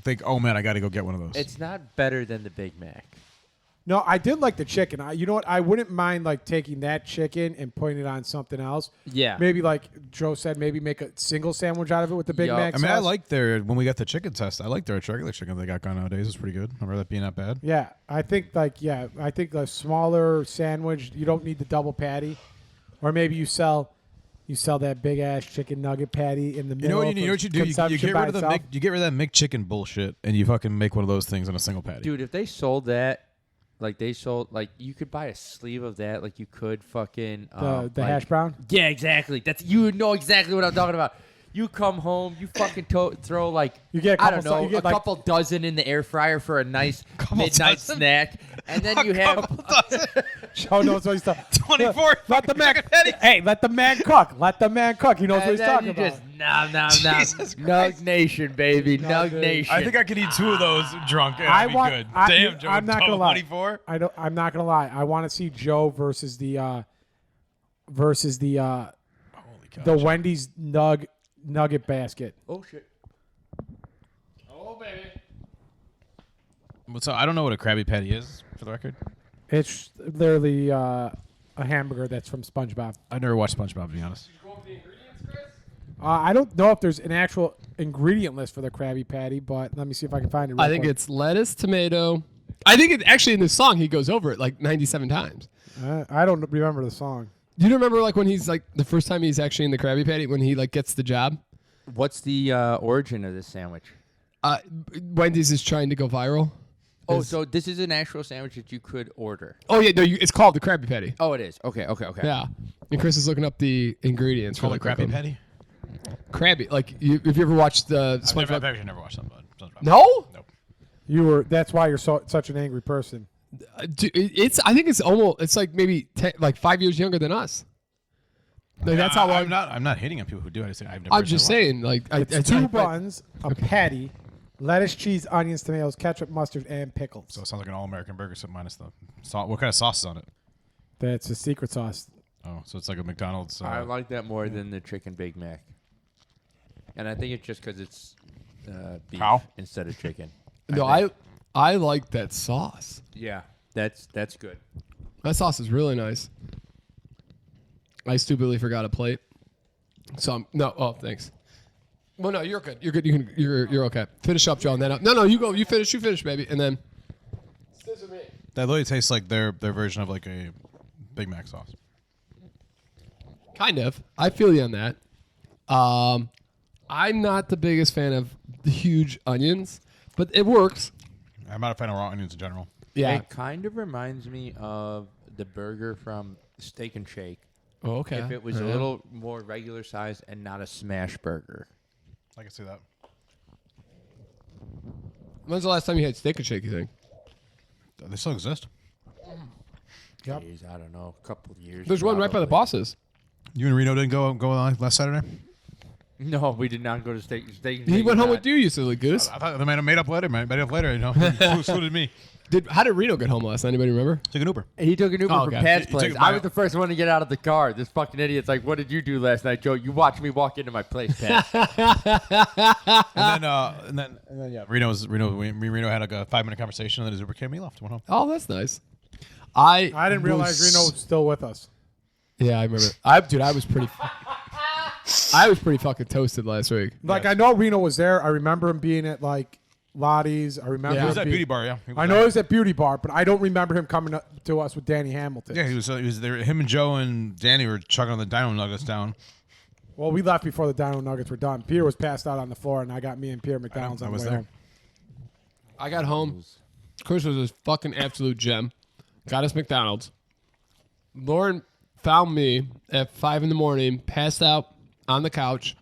think, oh man, I got to go get one of those. It's not better than the Big Mac. No, I did like the chicken. You know what? I wouldn't mind like taking that chicken and putting it on something else. Yeah. Maybe like Joe said, maybe make a single sandwich out of it with the Big Yup. Mac. I mean, sauce. I like when we got the chicken test. I like their regular chicken they got going nowadays. It's pretty good. I remember that being not bad. Yeah, I think a smaller sandwich. You don't need the double patty, or maybe you sell that big ass chicken nugget patty in the You know middle. what you know what you do? You get rid of you get rid of that McChicken bullshit, and you fucking make one of those things on a single patty. Dude, if they sold that like they sold like you could buy a sleeve of that like you could fucking The like, hash brown. Yeah, exactly. That's you know exactly what I'm talking about. You come home, you fucking throw like You get a I couple don't know you get a like- couple dozen in the air fryer for a nice midnight dozen? snack, and then you have Joe knows what he's talking. 24 Let the man. Hey, let the man cook. Let the man cook. He knows what and he's then talking you about. just nom Jesus Nug Nation, baby, Nug dude. Nation. I think I could eat 2 of those drunk. And I I'd be want- good. I- Damn, Joe. I'm not gonna lie. 24. I'm not gonna lie. I want to see Joe versus the Holy cow. the Wendy's nugget basket. Oh shit. Oh baby. So I don't know what a Krabby Patty is, for the record. It's literally a hamburger that's from SpongeBob. I've never watched SpongeBob, to be honest. You go with the ingredients, Chris? I don't know if there's an actual ingredient list for the Krabby Patty, but let me see if I can find it. I think it's lettuce, tomato. I think it actually in the song he goes over it like 97 times. I don't remember the song. Do you remember like when he's like the first time he's actually in the Krabby Patty when he like gets the job? What's the origin of this sandwich? Wendy's is trying to go viral. Oh, Is- so this is an actual sandwich that you could order. Oh yeah, no, it's called the Krabby Patty. Oh, it is. Okay. Yeah, and Chris is looking up the ingredients Called for a the Krabby Patty? Krabby, like if you ever watched the I've SpongeBob? actually never watched SpongeBob. No, Nope. That's why you're such an angry person. Dude, it's. I think it's almost. It's like maybe 5 years younger than us. Like, that's how long. I'm not hating on people who do. I've never. I'm just saying, like, It's two buns, a patty, lettuce, cheese, onions, tomatoes, ketchup, mustard, and pickles. So it sounds like an all-American burger, so minus the sauce. What kind of sauce is on it? That's a secret sauce. Oh, so it's like a McDonald's. I like that more than the chicken Big Mac. And I think it's just because it's beef Cow? instead of chicken. No, think. I like that sauce. Yeah, that's good. That sauce is really nice. I stupidly forgot a plate. So no. Oh, thanks. Well, no, you're good. You're good. You're okay. Finish up, John. Then no, you go. You finish, baby, and then. Scissor me. That literally tastes like their version of like a Big Mac sauce. Kind of. I feel you on that. I'm not the biggest fan of the huge onions, but it works. I'm not a fan of raw onions in general. Yeah. It kind of reminds me of the burger from Steak and Shake. Oh, okay. If it was a little more regular size and not a smash burger. I can see that. When's the last time you had Steak and Shake, you think? They still exist. Yep. Jeez, I don't know, a couple of years. There's one right by the probably. bosses. You and Reno didn't go on last Saturday? No, we did not go to Steak and He Shake. went home with you silly goose. I thought they might have made up later, man. Made up later, you know. So did me. How did Reno get home last night? Anybody remember? Took an Uber. He took an Uber Oh, from okay. Pat's He place. took I my- was the first one to get out of the car. This fucking idiot's like, "What did you do last night, Joe? You watched me walk into my place, Pat." And then yeah, Reno had like a 5-minute conversation, and then his Uber came, and he left, went home. Oh, that's nice. I I didn't realize Reno was still with us. Yeah, I remember. I was pretty. I was pretty fucking toasted last week. Like, I know Reno was there. I remember him being at, like, Lottie's. I remember Yeah. He him was at being- Beauty Bar, yeah. He was I know he was at Beauty Bar, but I don't remember him coming up to us with Danny Hamilton. Yeah, he was there. Him and Joe and Danny were chugging on the Dino Nuggets down. Well, we left before the Dino Nuggets were done. Peter was passed out on the floor, and I got me and Peter McDonald's I on the was way there. home. I got home. Chris was a fucking absolute gem. Got us McDonald's. Lauren found me at 5 a.m, passed out on the couch.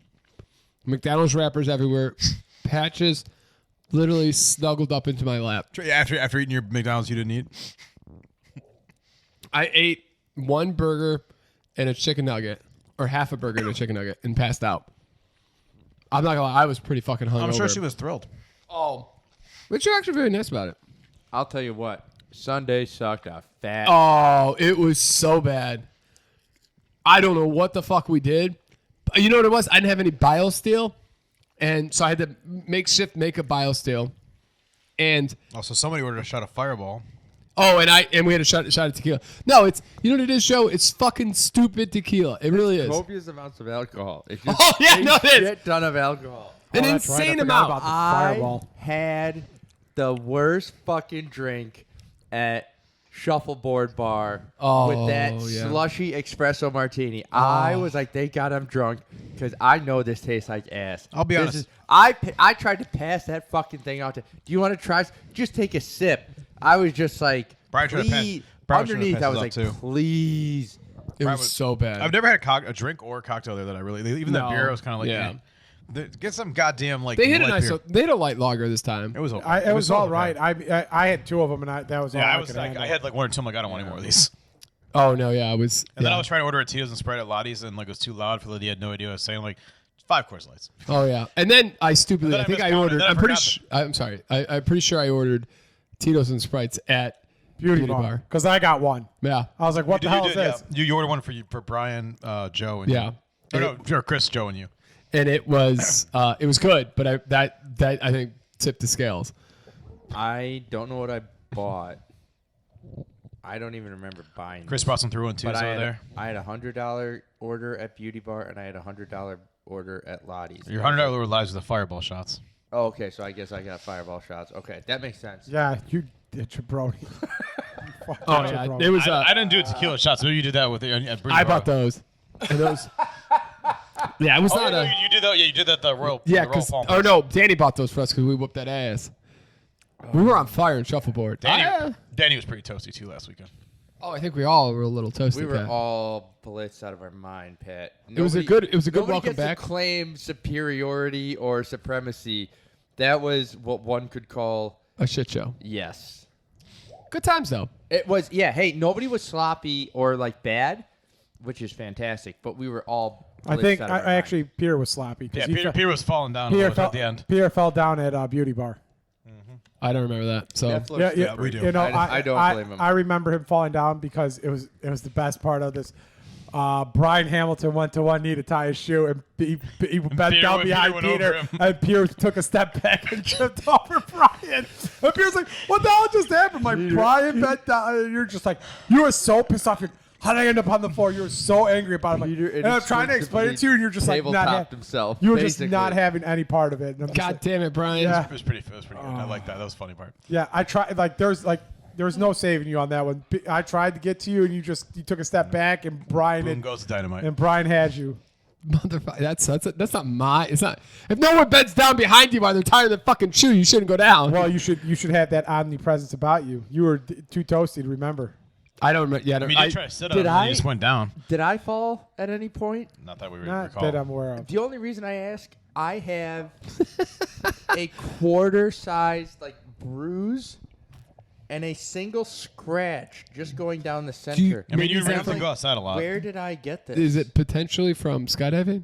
McDonald's wrappers everywhere. Patches literally snuggled up into my lap. After eating your McDonald's you didn't eat. I ate one burger and a chicken nugget, or half a burger and a chicken nugget, and passed out. I'm not gonna lie, I was pretty fucking hungover. I'm sure she was thrilled. Oh, but you're actually very nice about it. I'll tell you what, Sunday sucked a fat. Oh, it was so bad. I don't know what the fuck we did. You know what it was? I didn't have any BioSteel, and so I had to make a BioSteel. And Also, somebody ordered a shot of Fireball. and we had a shot of tequila. No, it's you know what it is, Joe? It's fucking stupid tequila. It really is. Copious amounts of alcohol. It's just Oh, yeah, no, it is. shit ton of alcohol. An Oh, that's right. I insane forgot amount. about the I Fireball. had the worst fucking drink at Shuffleboard Bar with that yeah. slushy espresso martini. I was like, thank God I'm drunk because I know this tastes like ass. I'll be honest. I tried to pass that fucking thing out. Do you want to try? Just take a sip. I was just like, Brian tried to pass- please. Brian was trying to Underneath, pass I was us like, up, too. please. It Brian was so bad. I've never had a drink or a cocktail there that I really. Even the No. beer, I was kind of like, Yeah. Get some goddamn like. They hit a light nice. beer. They had a light lager this time. It was okay. It was all okay. right. I had 2 of them, and that was all Yeah, I I was could like, handle. I had like 1 or 2. I'm like, I don't want any more of these. Oh no, yeah, I was. And then yeah. I was trying to order a Tito's and Sprite at Lottie's, and like it was too loud for Lydia. Had no idea what I was saying. Like 5 Coors Lights. Oh yeah, and then I stupidly. And then I think I miscounted. ordered. Then I I'm pretty. forgot I'm sorry. I'm pretty sure I ordered Tito's and Sprites at Beauty bar. Because I got one. Yeah. I was like, what the hell is this? Yeah. You ordered one for Brian, Joe, and Yeah. you. Or no, Chris, Joe, and you. And it was good, but that I think tipped the scales. I don't know what I bought. I don't even remember buying. Chris brought some through on Tuesday there. I had $100 order at Beauty Bar, and I had $100 order at Lottie's. Your $100 lives with the fireball shots. Oh, okay, so I guess I got fireball shots. Okay, that makes sense. Yeah, you did jabroni. Oh yeah, it was. I didn't do tequila shots. Maybe you did that with the. I bought those. And those. Yeah, it was not a. You did that. Yeah, you did that. The Royal. Yeah, the Royal because Palm. no, Danny bought those for us because we whooped that ass. We were on fire in shuffleboard. Danny was pretty toasty too last weekend. Oh, I think we all were a little toasty. We were Pat. all blitzed out of our mind, Pat. It was a good nobody welcome gets back. To claim superiority or supremacy. That was what one could call A shit show. yes. Good times though. It was Hey, nobody was sloppy or like bad, which is fantastic. But we were all. I blitzed think out of our I mind. actually Peter was sloppy. 'cause Yeah, Peter was falling down a Peter little bit fell, at the end. Peter fell down at Beauty Bar. I don't remember that. So That floats Yeah, we do. You know, I don't blame him. I remember him falling down because it was the best part of this. Brian Hamilton went to one knee to tie his shoe, and he bent down behind went over Peter, him. and Peter took a step back and tripped over Brian. And Peter's like, "What the hell just happened?" Like Brian bent down, and you're just like, you were so pissed off. You're, how did I end up on the floor? You were so angry about it. I'm Peter like, and I'm trying to explain it to you, and you're just like, tabletopped himself. you were just basically. not having any part of it. And I'm just God like, damn it, Brian. Yeah. It was pretty good. I like that. That was the funny part. yeah, I tried. Like, there's no saving you on that one. I tried to get to you, and you took a step back, and Boom goes the dynamite. Brian had you. Motherfucker, that's not my. It's not. If no one bends down behind you while they're tying the fucking shoe, you shouldn't go down. Well, you should have that omnipresence about you. You were too toasty to remember. I don't remember. Yeah, I mean, you did try to sit on did him, and I- he just went down. Did I fall at any point? Not that we Not recall. that I'm aware of. The only reason I ask, I have a quarter-sized like bruise and a single scratch just going down the center. I mean, you And I'm randomly like, go outside a lot. Where did I get this? Is it potentially from skydiving?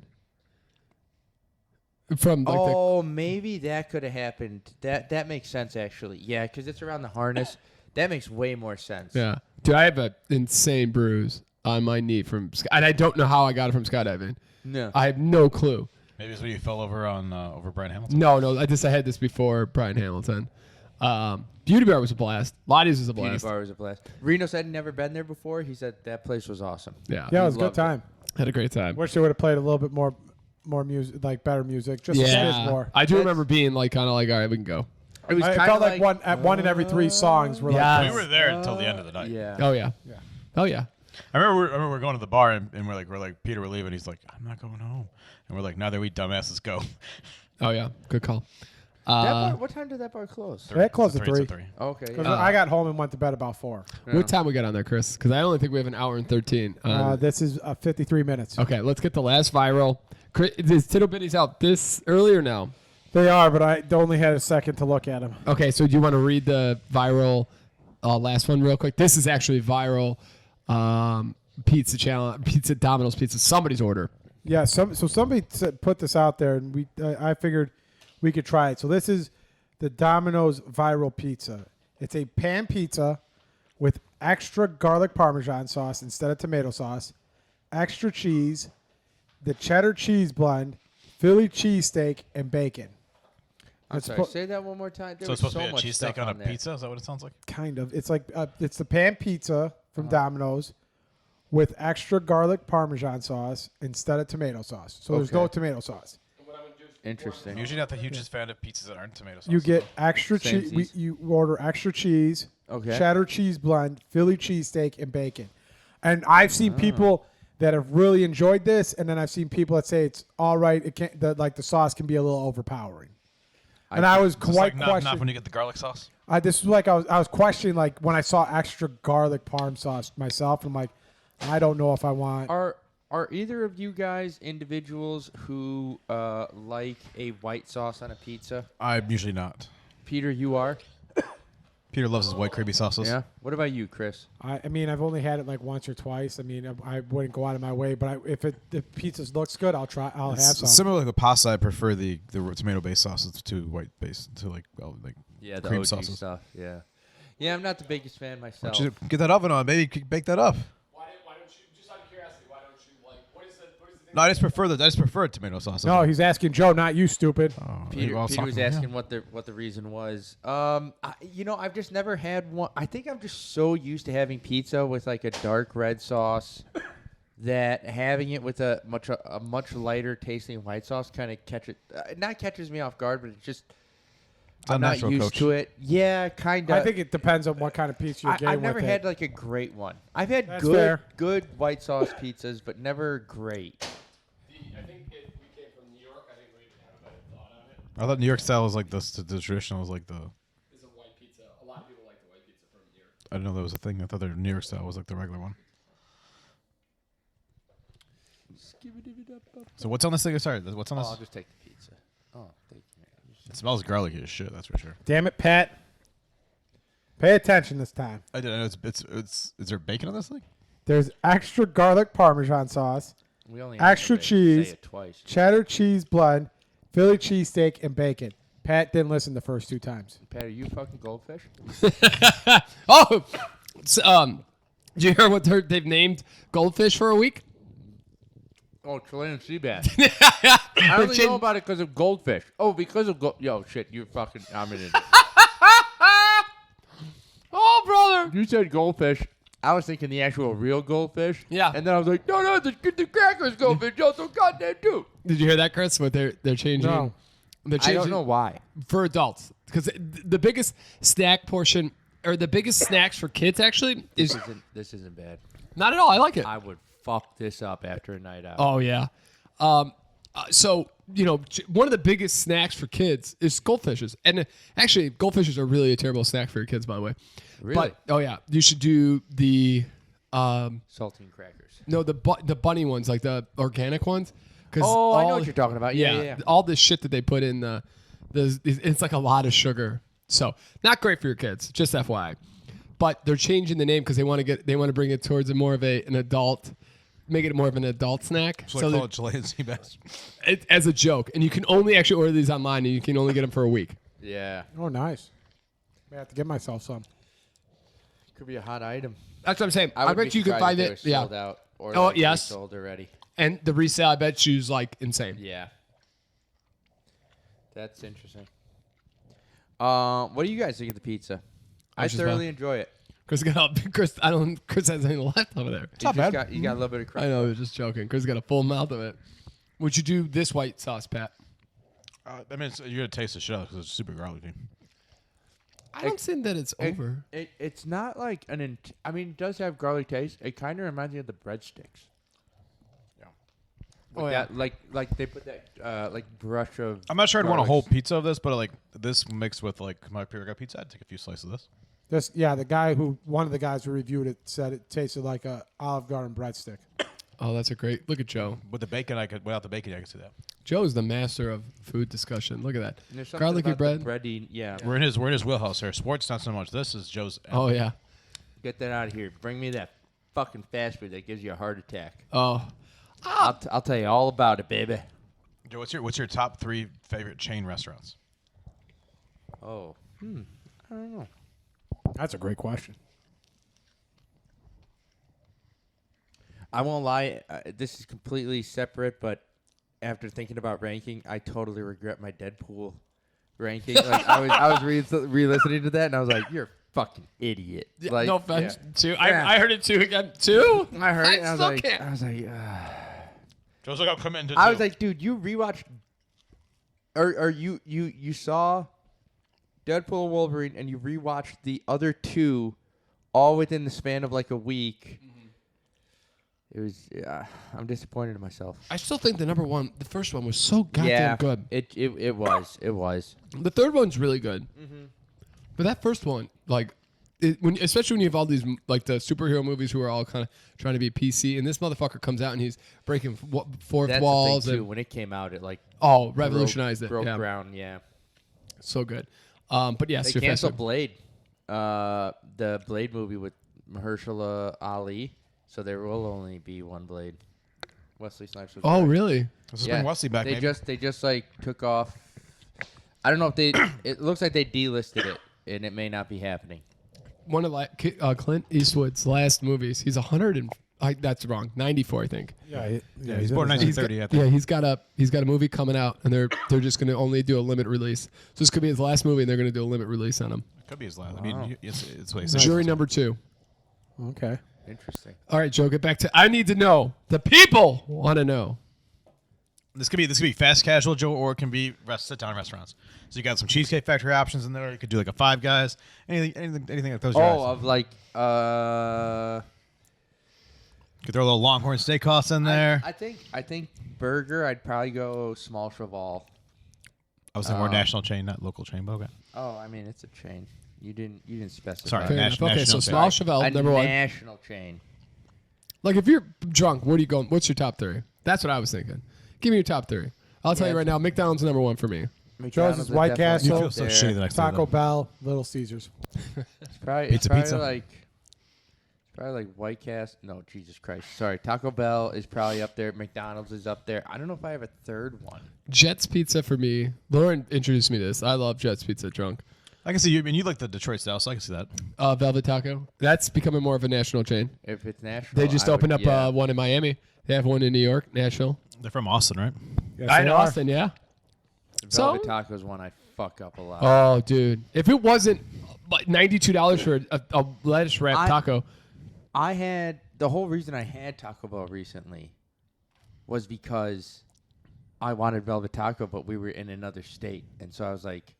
From like Oh, maybe that could have happened. That makes sense actually. Yeah, because it's around the harness. That makes way more sense. yeah, dude, I have an insane bruise on my knee and I don't know how I got it from skydiving. No. I have no clue. Maybe it's when you fell over on over Brian Hamilton. No, I had this before Brian Hamilton. Beauty Bar was a blast. Lottie's was a Beauty blast. Bar was a blast. Reno said he'd never been there before. He said that place was awesome. Yeah, Yeah, it was a good loved it. time. had a great time. Wish they would have played a little bit more music, like better music, just a smidge more. I do That's- remember being like kind of like, all right, we can go. It was It kind felt of like one in every 3 songs were Yeah. like. We were there until the end of the night. Yeah. Oh yeah, oh yeah. I remember we're going to the bar and we're like Peter, we're leaving. He's like, I'm not going home. And we're like, neither we dumbasses go. Oh yeah, good call. That bar, what time did that bar close? They closed at It's a 3. Okay. Because Yeah. I got home and went to bed about 4. What time we got on there, Chris? Because I only think we have an hour and 13. This is 53 minutes. Okay, let's get the last viral. Chris, is Tittle Bitties out this early or now? They are, but I only had a second to look at them. Okay, so do you want to read the viral last one real quick? This is actually viral pizza challenge, pizza Domino's pizza. Somebody's order. Yeah, so somebody put this out there, and I figured we could try it. So this is the Domino's viral pizza. It's a pan pizza with extra garlic Parmesan sauce instead of tomato sauce, extra cheese, the cheddar cheese blend, Philly cheesesteak, and bacon. I'm It's sorry. po- Say that one more time. There So was it's supposed so to much be a stuff cheesesteak on a there. pizza? Is that what it sounds like? Kind of. It's like it's the pan pizza from Domino's with extra garlic Parmesan sauce instead of tomato sauce. So there's no Okay. tomato sauce. Interesting. I'm usually not the hugest fan of pizzas that aren't tomato sauce. You get extra cheese. Samesies. You order extra cheese, Okay. cheddar cheese blend, Philly cheesesteak, and bacon. And I've seen people that have really enjoyed this, and then I've seen people that say it's all right. It can't. The sauce can be a little overpowering. And I was Is this quite like not enough questioning. when you get the garlic sauce? This is like I was questioning like when I saw extra garlic parm sauce myself. I'm like, I don't know if I want. Are either of you guys individuals who like a white sauce on a pizza? I'm usually not. Peter, you are? Peter loves his white Krabby sauces. Yeah. What about you, Chris? I mean, I've only had it like once or twice. I mean, I wouldn't go out of my way, but if the pizza looks good, I'll try. I'll have some. Similar to the pasta, I prefer the tomato-based sauces to white-based to like Yeah, the cream OG sauces. stuff. Yeah. Yeah, I'm not the biggest fan myself. Why don't you get that oven on? Maybe you could bake that up. Why don't you, just out of curiosity, why don't you, like, what is the thing? No, I just prefer tomato sauce. No, he's asking Joe, not you, stupid. Peter was asking what the reason was. I've just never had one. I think I'm just so used to having pizza with like a dark red sauce that having it with a much lighter tasting white sauce kind of catches me off guard, but it's just I'm not used to it. Yeah, kind of. I think it depends on what kind of pizza you're getting. I've never with had it. like a great one. I've had That's fair. good white sauce pizzas, but never great. I think we came from New York. I think we have a better thought on it. I thought New York style was like the traditional was like the. It's a white pizza. A lot of people like the white pizza from New York. I didn't know that was a thing. I thought the New York style was like the regular one. So what's on this thing? Sorry, what's on this? I'll just take the pizza. Oh, thank you, man. It smells garlicky as shit. That's for sure. Damn it, Pat. Pay attention this time. I didn't know it's. Is there bacon on this thing? There's extra garlic Parmesan sauce, We only extra have to cheese, say it twice. cheddar cheese blend, Philly cheesesteak, and bacon. Pat didn't listen the first 2 times. Pat, are you fucking goldfish? Oh, did you hear what they've named goldfish for a week? Oh, Chilean sea bass. I only know about it because of goldfish. Oh, because of yo shit, you're fucking. I'm an idiot. Oh, brother. You said goldfish. I was thinking the actual real goldfish. Yeah. And then I was like, no, the crackers goldfish. Also got that too. Did you hear that, Chris? What they're changing? No. They're I changing don't know why. for adults because the biggest snack portion or the biggest snacks for kids actually is This isn't bad. not at all. I like it. I would fuck this up after a night out. Oh yeah. So one of the biggest snacks for kids is goldfishes, and actually goldfishes are really a terrible snack for your kids, by the way. Really? But you should do the Saltine crackers. no the bunny ones, like the organic ones. Oh, I know what you're talking about. Yeah. All this shit that they put in it's like a lot of sugar. So not great for your kids, just FYI. But they're changing the name because they want to bring it towards more of an adult, make it more of an adult snack. So I call it Chilean sea bass. As a joke, and you can only actually order these online, and you can only get them for a week. Yeah. Oh, nice. I have to get myself some. Could be a hot item. That's what I'm saying. I would bet be you can surprised find if it. they were Yeah. sold out or Oh, like yes. sold already. And the resale, I bet you's like insane. Yeah. That's interesting. What do you guys think of the pizza? I Which is thoroughly fine. enjoy it. Chris has anything left over there. not bad. You got a little bit of crust. I know, I was just joking. Chris got a full mouth of it. Would you do this white sauce, Pat? I mean, you're gonna taste the shit out because it's super garlicky. I don't think that it's over. It's not like I mean, it does have garlic taste. It kind of reminds me of the breadsticks. Yeah. Like they put that like brush of. I'm not sure I'd want a garlics. whole pizza of this, but like this mixed with like my pre-workout pizza, I'd take a few slices of this. One of the guys who reviewed it said it tasted like a Olive Garden breadstick. Oh, that's a great. Look at Joe. With the bacon, without the bacon, I could see that. Joe's the master of food discussion. Look at that. And there's something Garlicky about the bread. bready, yeah. We're in his wheelhouse here. Sports, not so much. This is Joe's. Oh yeah. Get that out of here. Bring me that fucking fast food that gives you a heart attack. Oh. I'll tell you all about it, baby. Joe, what's your top 3 favorite chain restaurants? Oh. I don't know. That's a great question. I won't lie. This is completely separate, but after thinking about ranking, I totally regret my Deadpool ranking. Like I was re-listening to that, and I was like, "You're a fucking idiot." Like, no offense. yeah. Two. Yeah. I heard it too again. Two. I heard it. And I still was like, can't. Joe's like, I'll come in. I was like, dude, you rewatched, or you saw Deadpool and Wolverine, and you rewatched the other 2, all within the span of like a week. It was. I'm disappointed in myself. I still think the first one was so goddamn good. It was. The third one's really good. But that first one, like, especially when you have all these like the superhero movies who are all kind of trying to be PC, and this motherfucker comes out and he's breaking fourth That's walls the thing, too. and When it came out, it like revolutionized broke it. ground. Yeah. So good. But yes, They you're canceled festive. Blade, the Blade movie with Mahershala Ali. So there will only be one Blade. Wesley Snipes. Was Oh, back. really? Let's bring Wesley back. They maybe. just like took off. I don't know if they. It looks like they delisted it, and it may not be happening. One of Clint Eastwood's last movies. He's 100 and that's wrong. 94, I think. Yeah, he's born in He's 1930. got, I think. yeah, he's got a movie coming out, and they're just going to only do a limit release. So this could be his last movie, and they're going to do a limit release on him. Could be his last. I Wow. mean, it's what he said. Jury number 2. Okay. Interesting. All right, Joe, get back to. I need to know. The people want to know. This could be fast casual, Joe, or it can be sit down restaurants. So you got some Cheesecake Factory options in there. You could do like a Five Guys, anything like those. Of like You could throw a little Longhorn Steakhouse in there. I think burger. I'd probably go small cheval. I was thinking more national chain, not local chain. But okay. Oh, I mean it's a chain. You didn't specify. Sorry, Fair enough. national Okay, so chain. small Chevelle, a number 1. national chain. Like if you're drunk, what are you going? What's your top 3? That's what I was thinking. Give me your top 3. I'll tell you right now. McDonald's number 1 for me. Joe's is White definitely Castle. You feel up so there. shitty the next day. Taco though. Bell, Little Caesars. It's probably Pizza. like White Castle. No, Jesus Christ. Sorry, Taco Bell is probably up there. McDonald's is up there. I don't know if I have a third one. Jets Pizza for me. Lauren introduced me to this. I love Jets Pizza drunk. I can see you. I mean, you like the Detroit style, so I can see that. Velvet Taco. That's becoming more of a national chain. If it's national, They just I opened would, up one in Miami. They have one in New York, Nashville. They're from Austin, right? Yes, I they know are. Austin, yeah. Velvet So- Taco is one I fuck up a lot. Oh, dude. If it wasn't like $92 for a lettuce wrap taco. I had the whole reason I had Taco Bell recently was because I wanted Velvet Taco, but we were in another state, and so I was like,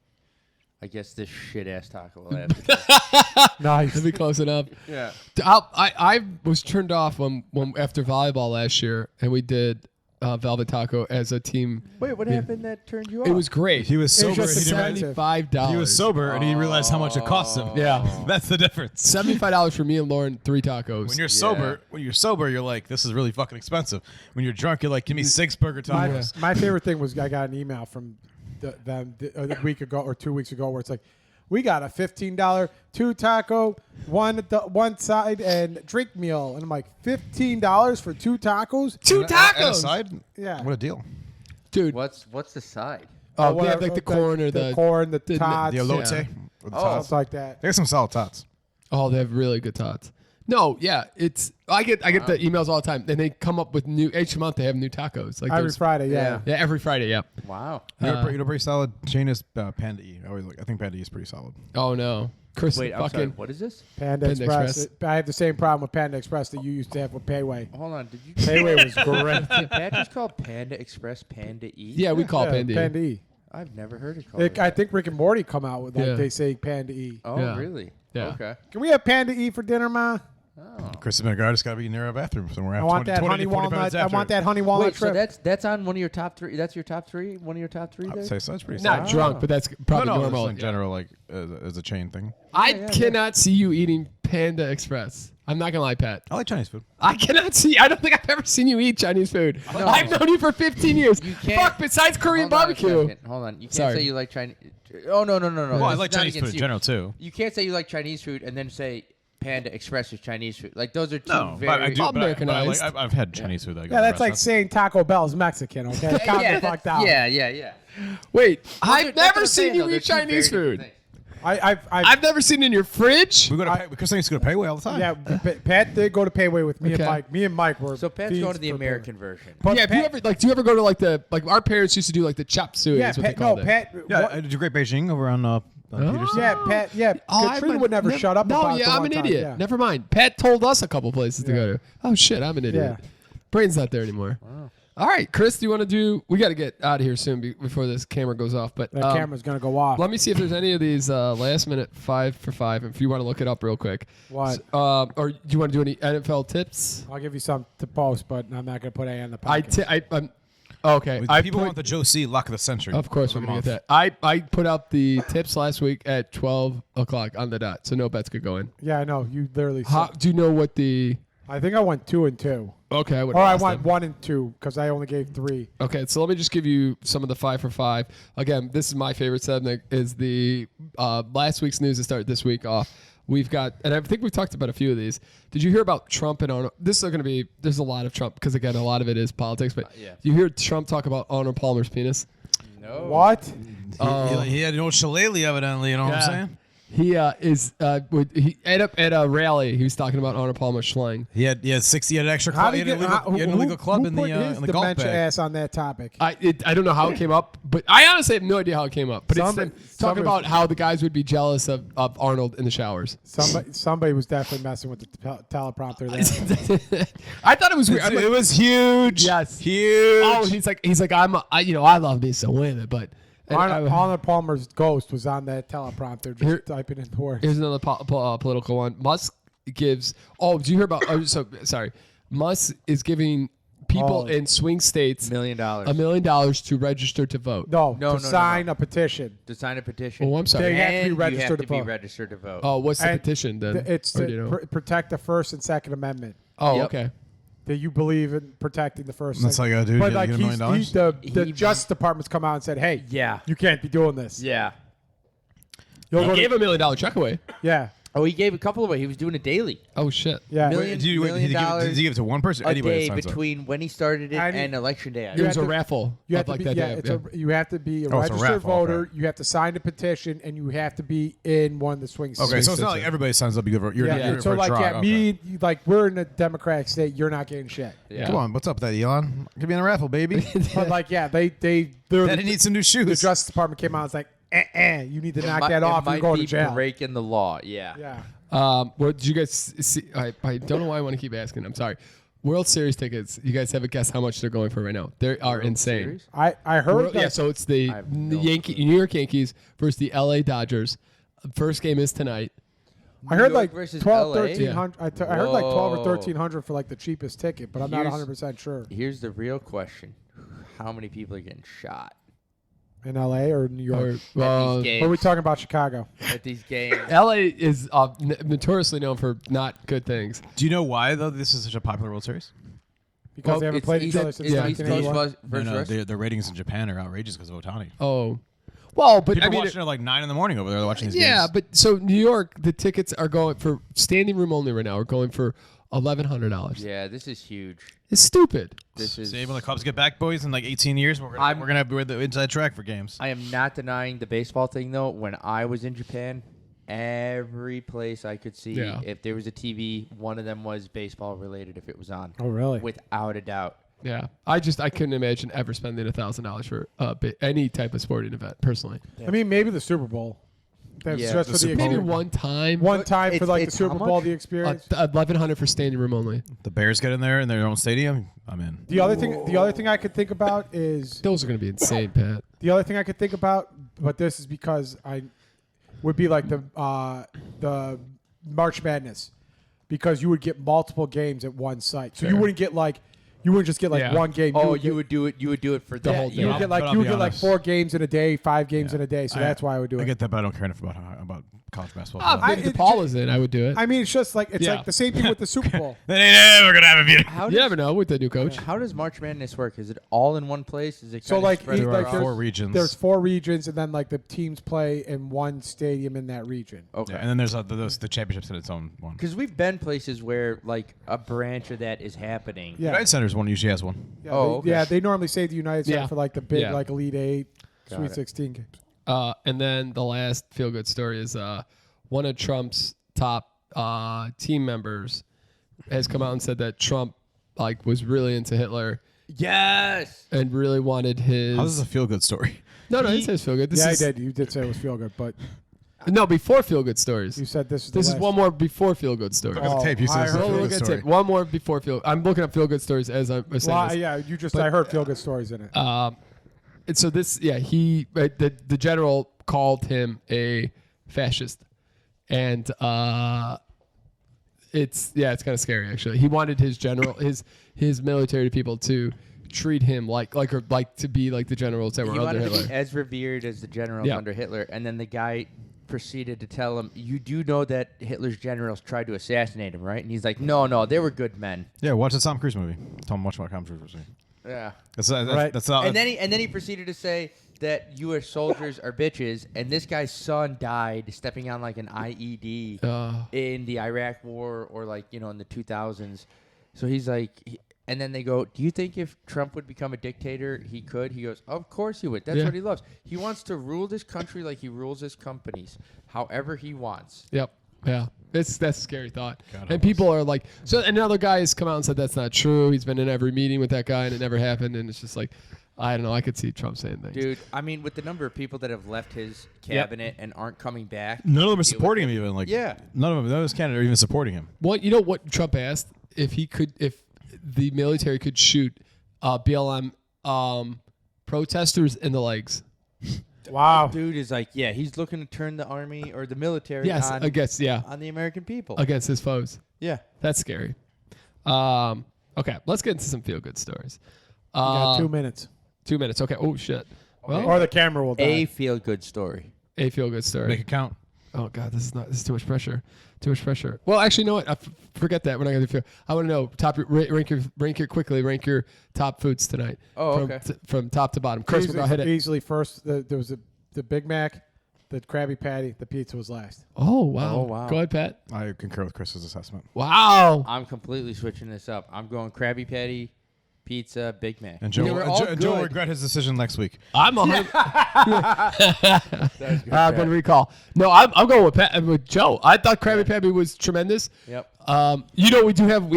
I guess this shit ass taco will have to go. Nice. That'd be close enough. Yeah. I was turned off when after volleyball last year, and we did Velvet Taco as a team. Wait, what happened that turned you off? It was great. He was sober. just He, didn't- $75. he was sober, and he realized how much it cost him. Yeah. That's the difference. $75 for me and Lauren, 3 tacos. When you're sober, you're like, this is really fucking expensive. When you're drunk, you're like, give me 6 burger tacos. My favorite thing was I got an email from them a week ago or 2 weeks ago where it's like, we got a $15 2 taco, one side and drink meal, and I'm like, $15 for 2 tacos? 2 And a tacos. side? Yeah. What a deal. Dude. What's the side? They have Whatever, like the corn or the corn, the tots, The elote. Yeah. With the Oh. tots. stuff like that. They got some solid tots. Oh, they have really good tots. No, yeah, I get the emails all the time, and they come up with each month they have new tacos. Like Every there's- Friday, yeah. Yeah, every Friday. Yeah. Wow. You know, a pretty solid chain is Panda E. I think Panda E is pretty solid. Oh no, Chris. Wait, I'm sorry. fucking. What is this? Panda Panda Express. Express. I have the same problem with Panda Express that you used to have with Payway. Hold on. Did you? Payway was great. Did Pat just call Panda Express Panda E? Yeah, we call Panda. Panda E. I've never heard it called. I think Rick and Morty come out with Yeah. they say Panda E. Oh, Yeah. really? Yeah. Okay. Can we have Panda E for dinner, Ma? Oh. Chris has been a guard. It's got to be near a bathroom somewhere. I want that honey walnut. I want that honey walnut Wait, so trip. that's on one of your top 3. That's your top 3. One of your top 3. I would There? say so. That's pretty Not solid. drunk, but that's probably No, normal. in general, like as a chain thing. I cannot see you eating Panda Express. I'm not gonna lie, Pat. I like Chinese food. I cannot see. I don't think I've ever seen you eat Chinese food. I've known you for 15 years. You can't- Fuck. Besides Korean Hold on a barbecue. second. Hold on. You can't Sorry. say you like Chinese. Oh no. Well, I This like is not Chinese food against in you. general too. You can't say you like Chinese food and then say Panda Express is Chinese food. Like those are two No, very. but I do. Americanized. I've had Chinese food. That I go Yeah, to that's like restaurants. saying Taco Bell's Mexican, okay? Calm the fuck down. Yeah. Wait, Those I've are- that's what never I'm seen saying, you though. They're eat two very Chinese different food. things. I've never seen it in your fridge. We go to because I used to go to Payway all the time. Yeah, Pat did go to Payway with me Okay. and Mike. Me and Mike were. So Pat's fiends going to the for American version. Payway. Yeah, do you ever go to like our parents used to do like the chop suey? Yeah, is what they Pat. No, called it. Pat. Yeah, what- I did you great Beijing over on Peterson. Yeah, Pat. Yeah, Katrina would never shut up. No, about yeah, the I'm one an time, idiot. yeah. Never mind. Pat told us a couple places to go to. Oh shit, I'm an idiot. Yeah. Brain's not there anymore. All right, Chris, do you want to do? We got to get out of here soon before this camera goes off. But That camera's gonna go off. let me see if there's any of these last minute 5 for 5. If you want to look it up real quick. What? Or do you want to do any NFL tips? I'll give you some to post, but I'm not gonna put any on the podcast. Okay, People want the Joe C. lock of the century. Of course, we're going to get that. I put out the tips last week at 12 o'clock on the dot, so no bets could go in. Yeah, I know. You literally said. Do you know what the... I think I went 2 and 2. Okay, I would. Or I went 1 and 2 because I only gave 3. Okay, so let me just give you some of the 5 for 5. Again, this is my favorite segment, is the last week's news to start this week off. We've got, and I think we've talked about a few of these. Did you hear about Trump and Arnold? This is going to be, there's a lot of Trump because, again, a lot of it is politics. But yeah. you hear Trump talk about Arnold Palmer's penis? No. What? He had an old shillelagh, evidently. You know what I'm saying? He he ended up at a rally. He was talking about Arnold Palmer's schlang. He had 60. He had an extra How club. did He had an illegal club in the golf dementia bag. ass on that topic. I don't know how it came up, but I honestly have no idea how it came up. But it's them talking about how the guys would be jealous of Arnold in the showers. Somebody was definitely messing with the teleprompter there. I thought it was weird. It was huge. Yes. Huge. Oh, he's like I love me some women, but Arnold Palmer's ghost was on that teleprompter just typing in the words. Here's another political one. Musk gives. Oh, did you hear about? Oh, so sorry. Musk is giving people in swing states $1 million. $1 million to register to vote. No, sign a petition. To sign a petition. Oh, I'm sorry. They have to be And registered you have to to be vote. registered to vote. Oh, what's the And petition then? It's Or to do you know? protect the First and Second Amendment. Oh, Yep. okay. That you believe in protecting the First. That's all you gotta do. But You like get $1 million. the Justice Department's come out and said, "Hey, Yeah. you can't be doing this." Yeah. You'll He go to- gave $1 million check away. yeah, Oh, he gave a couple away. He was doing it daily. Oh shit. yeah. Million- Did you give it to one person? A Anybody day signs up. between when he started it and election day. It was have a to- raffle. You have up to like be, that yeah, day. you have to be a Oh, it's a registered raffle, voter. okay. You have to sign the petition, and you have to be in one of the swing states. Okay, so it's not like everybody signs up. You're yeah. for So a like, draw. yeah, Okay. like we're in a Democratic state. You're not getting shit. Yeah. Come on, what's up with that, Elon? Could be in a raffle, baby. But like, yeah, they Daddy literally, needs some new the shoes. Justice Department came out and was like, you need to knock that It off. You're might going be to jail. breaking the law. Yeah. Yeah. What did you guys see? I don't know why I want to keep asking. I'm sorry. World Series tickets. You guys have a guess how much they're going for right now? They are insane. Series? I heard that. Yeah, so it's the have no New York Yankees versus the LA Dodgers. First game is tonight. I heard New like York versus 12, LA? 1300. I heard like 12 or Whoa. 1300 for like the cheapest ticket, but I'm not Here's- 100% sure. Here's the real question: how many people are getting shot In LA or New York? Or, at these Or games? are we talking about Chicago? At these games? LA is notoriously known for not good things. Do you know why though this is such a popular World Series? Because they haven't played each other since yeah. East 1981. Coast versus No, West? their ratings in Japan are outrageous because of Otani. Oh, well, but People I mean, watching at like 9 in the morning over there. They're watching these yeah, games. but so New York, the tickets are going for standing room only right now. Are going for $1,100. Yeah, this is huge. It's stupid. This is. See, when the Cubs get back, boys, in like 18 years, we're gonna have the inside track for games. I am not denying the baseball thing though. When I was in Japan, every place I could see, Yeah. if there was a TV, one of them was baseball related. If it was on, Oh, really? without a doubt. Yeah, I couldn't imagine ever spending $1,000 for any type of sporting event. Personally, I mean, maybe the Super Bowl. That's Yeah. just The for the Super maybe experience. one time. One time for It's- like the it's Super how Bowl, much? the experience. 1,100 for standing room only. The Bears get in there in their own stadium. I'm in. The other thing I could think about is Those are going to be insane, Pat. the other thing I could think about, but this is because I would be like the March Madness, because you would get multiple games at one site, so you Fair. wouldn't get like you wouldn't just get like Yeah. one game. Oh, get- you would do it. You would do it for The that. whole You would Yeah. get But like I'll you would be get like honest. 4 games in a day, 5 games in a day. So that's why I would do I it. get that, but I don't care enough about college basketball. If DePaul is in, I would do it. I mean, it's just like it's Yeah. like the same thing with the Super Bowl. They ain't ever gonna have a meeting. How You does, never know with the new coach. how does March Madness work? Is it all in one place? Is it So kinda like, spread it- like across? there's 4 regions. There's 4 regions, and then like the teams play in one stadium in that region. Okay. Yeah, and then there's the championships in its own one. Because we've been places where like a branch of that is happening. Yeah. United Center's one usually has one. Yeah, Oh, they, okay. yeah, they normally save the United Center Yeah. for like the big Yeah. like Elite 8, Got Sweet it. 16 games. And then the last feel good story is one of Trump's top team members has come out and said that Trump was really into Hitler Yes. and really wanted his. How's this a feel good story? No, he says feel good. This Yeah, is, I did. You did say it was feel good, but No, before feel good stories. you said this was This the is last. one more before feel good stories. Look at the tape. You said I it's a heard- feel We'll good get to story. it. One more before feel. I'm looking up feel good stories as I'm saying Well, this. yeah, you just But- I heard feel good stories in it. And so this, the general called him a fascist, and it's kind of scary actually. He wanted his military people to treat him like to be like the generals that were He under wanted to Hitler. be as revered as the generals Yeah. under Hitler, and then the guy proceeded to tell him, "You do know that Hitler's generals tried to assassinate him, right?" And he's like, "No, they were good men." Yeah, watch the Tom Cruise movie. Tell him watch my Tom Cruise movie. Yeah. That's all. And then he proceeded to say that U.S. soldiers are bitches, and this guy's son died stepping on like an IED in the Iraq War or like in the 2000s. So he's like, and then they go, "Do you think if Trump would become a dictator, he could?" He goes, "Of course he would. That's what he loves. He wants to rule this country like he rules his companies, however he wants." Yep. Yeah. That's a scary thought. God And help people are like, so another guy has come out and said that's not true. He's been in every meeting with that guy and it never happened. And it's just like, I don't know. I could see Trump saying things. Dude, I mean, with the number of people that have left his cabinet and aren't coming back, None of them are supporting him even. Like, Yeah. none of his candidates are even supporting him. Well, you know what Trump asked? If the military could shoot BLM protesters in the legs. Wow. dude is like, yeah, he's looking to turn the army or the military Yes, on against the American people. against his foes. Yeah. That's scary. Okay, let's get into some feel good stories. You got 2 minutes. 2 minutes. Okay. Oh shit. Well, Or the camera will die. A feel-good story. a feel good story. Make it count. Oh god, this is too much pressure. Too much pressure. Well, actually, you know what? Forget that. We're not gonna feel. I want to know rank your top foods tonight. Oh, from, okay. From top to bottom. Chris, we'll go hit it. Easily first. There was the Big Mac, the Krabby Patty, the pizza was last. Oh wow. Oh, wow. Go ahead, Pat. I concur with Chris's assessment. Wow. I'm completely switching this up. I'm going Krabby Patty, pizza, Big Mac. And Joe, They were all Joe will good. regret his decision next week. I'm a That was good recall. No, I'm going with Joe. I thought Krabby Patty was tremendous. Yep. We have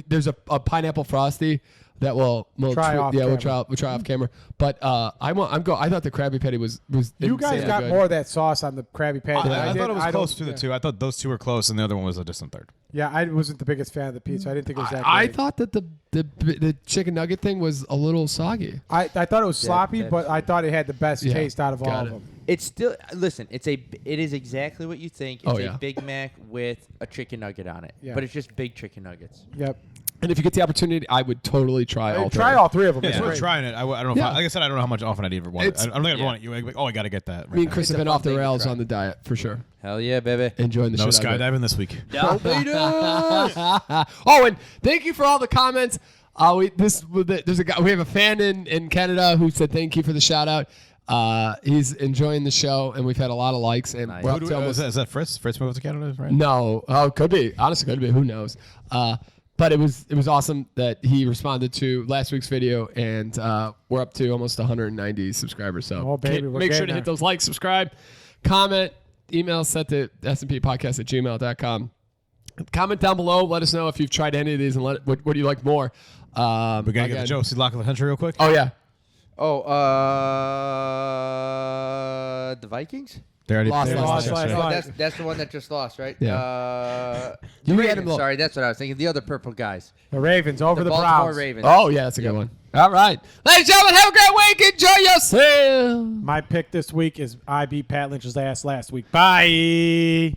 there's a pineapple frosty that we'll Try off we'll camera. try off camera. But I thought the Krabby Patty was You guys insanely got good. more of that sauce on the Krabby Patty. I thought it was I close don't- to the two. I thought those two were close, and the other one was a distant third. Yeah, I wasn't the biggest fan of the pizza. I didn't think it was that I great. thought that the chicken nugget thing was a little soggy. I thought it was sloppy, that's- but I thought it had the best Yeah, taste out of all got of it. them. It's still it is exactly what you think. It's Oh, yeah. a Big Mac with a chicken nugget on it. Yeah. But it's just big chicken nuggets. Yep. And if you get the opportunity, I would totally try all Try three. all three of them. Yeah, It's we're great. trying it. I don't know. If Yeah. like I said, I don't know how much often I'd even want it. It's- I'm not gonna yeah. want it. You like, oh, I gotta get that. Right Me and now. Chris It's have a been fun off the thing to rails try. on the diet for sure. Hell yeah, baby. Enjoying the No shit out of it. skydiving this week. Oh, and thank you for all the comments. There's a guy. We have a fan in Canada who said thank you for the shout out. He's enjoying the show, and we've had a lot of likes. And Nice. we're up to almost, Is that Fritz? Fritz moved to Canada, right? no, could be. Honestly, could be. Who knows? But it was awesome that he responded to last week's video, and we're up to almost 190 subscribers. So Oh, baby, we're make sure to getting hit there. those likes, subscribe, comment, email set to snppodcast@gmail.com. Comment down below. Let us know if you've tried any of these and what do you like more. We're gonna get Again- the Joe see lock of the country real quick. Oh yeah, The Vikings? They already Lost yesterday. last Oh, that's the one that just lost, right? Yeah. The You had Ravens, him- sorry, that's what I was thinking. The other purple guys. The Ravens over the Baltimore Browns. Ravens. Oh yeah, that's a good one. All right, ladies and gentlemen, have a great week. Enjoy yourself. My pick this week is I beat Pat Lynch's ass last week. Bye.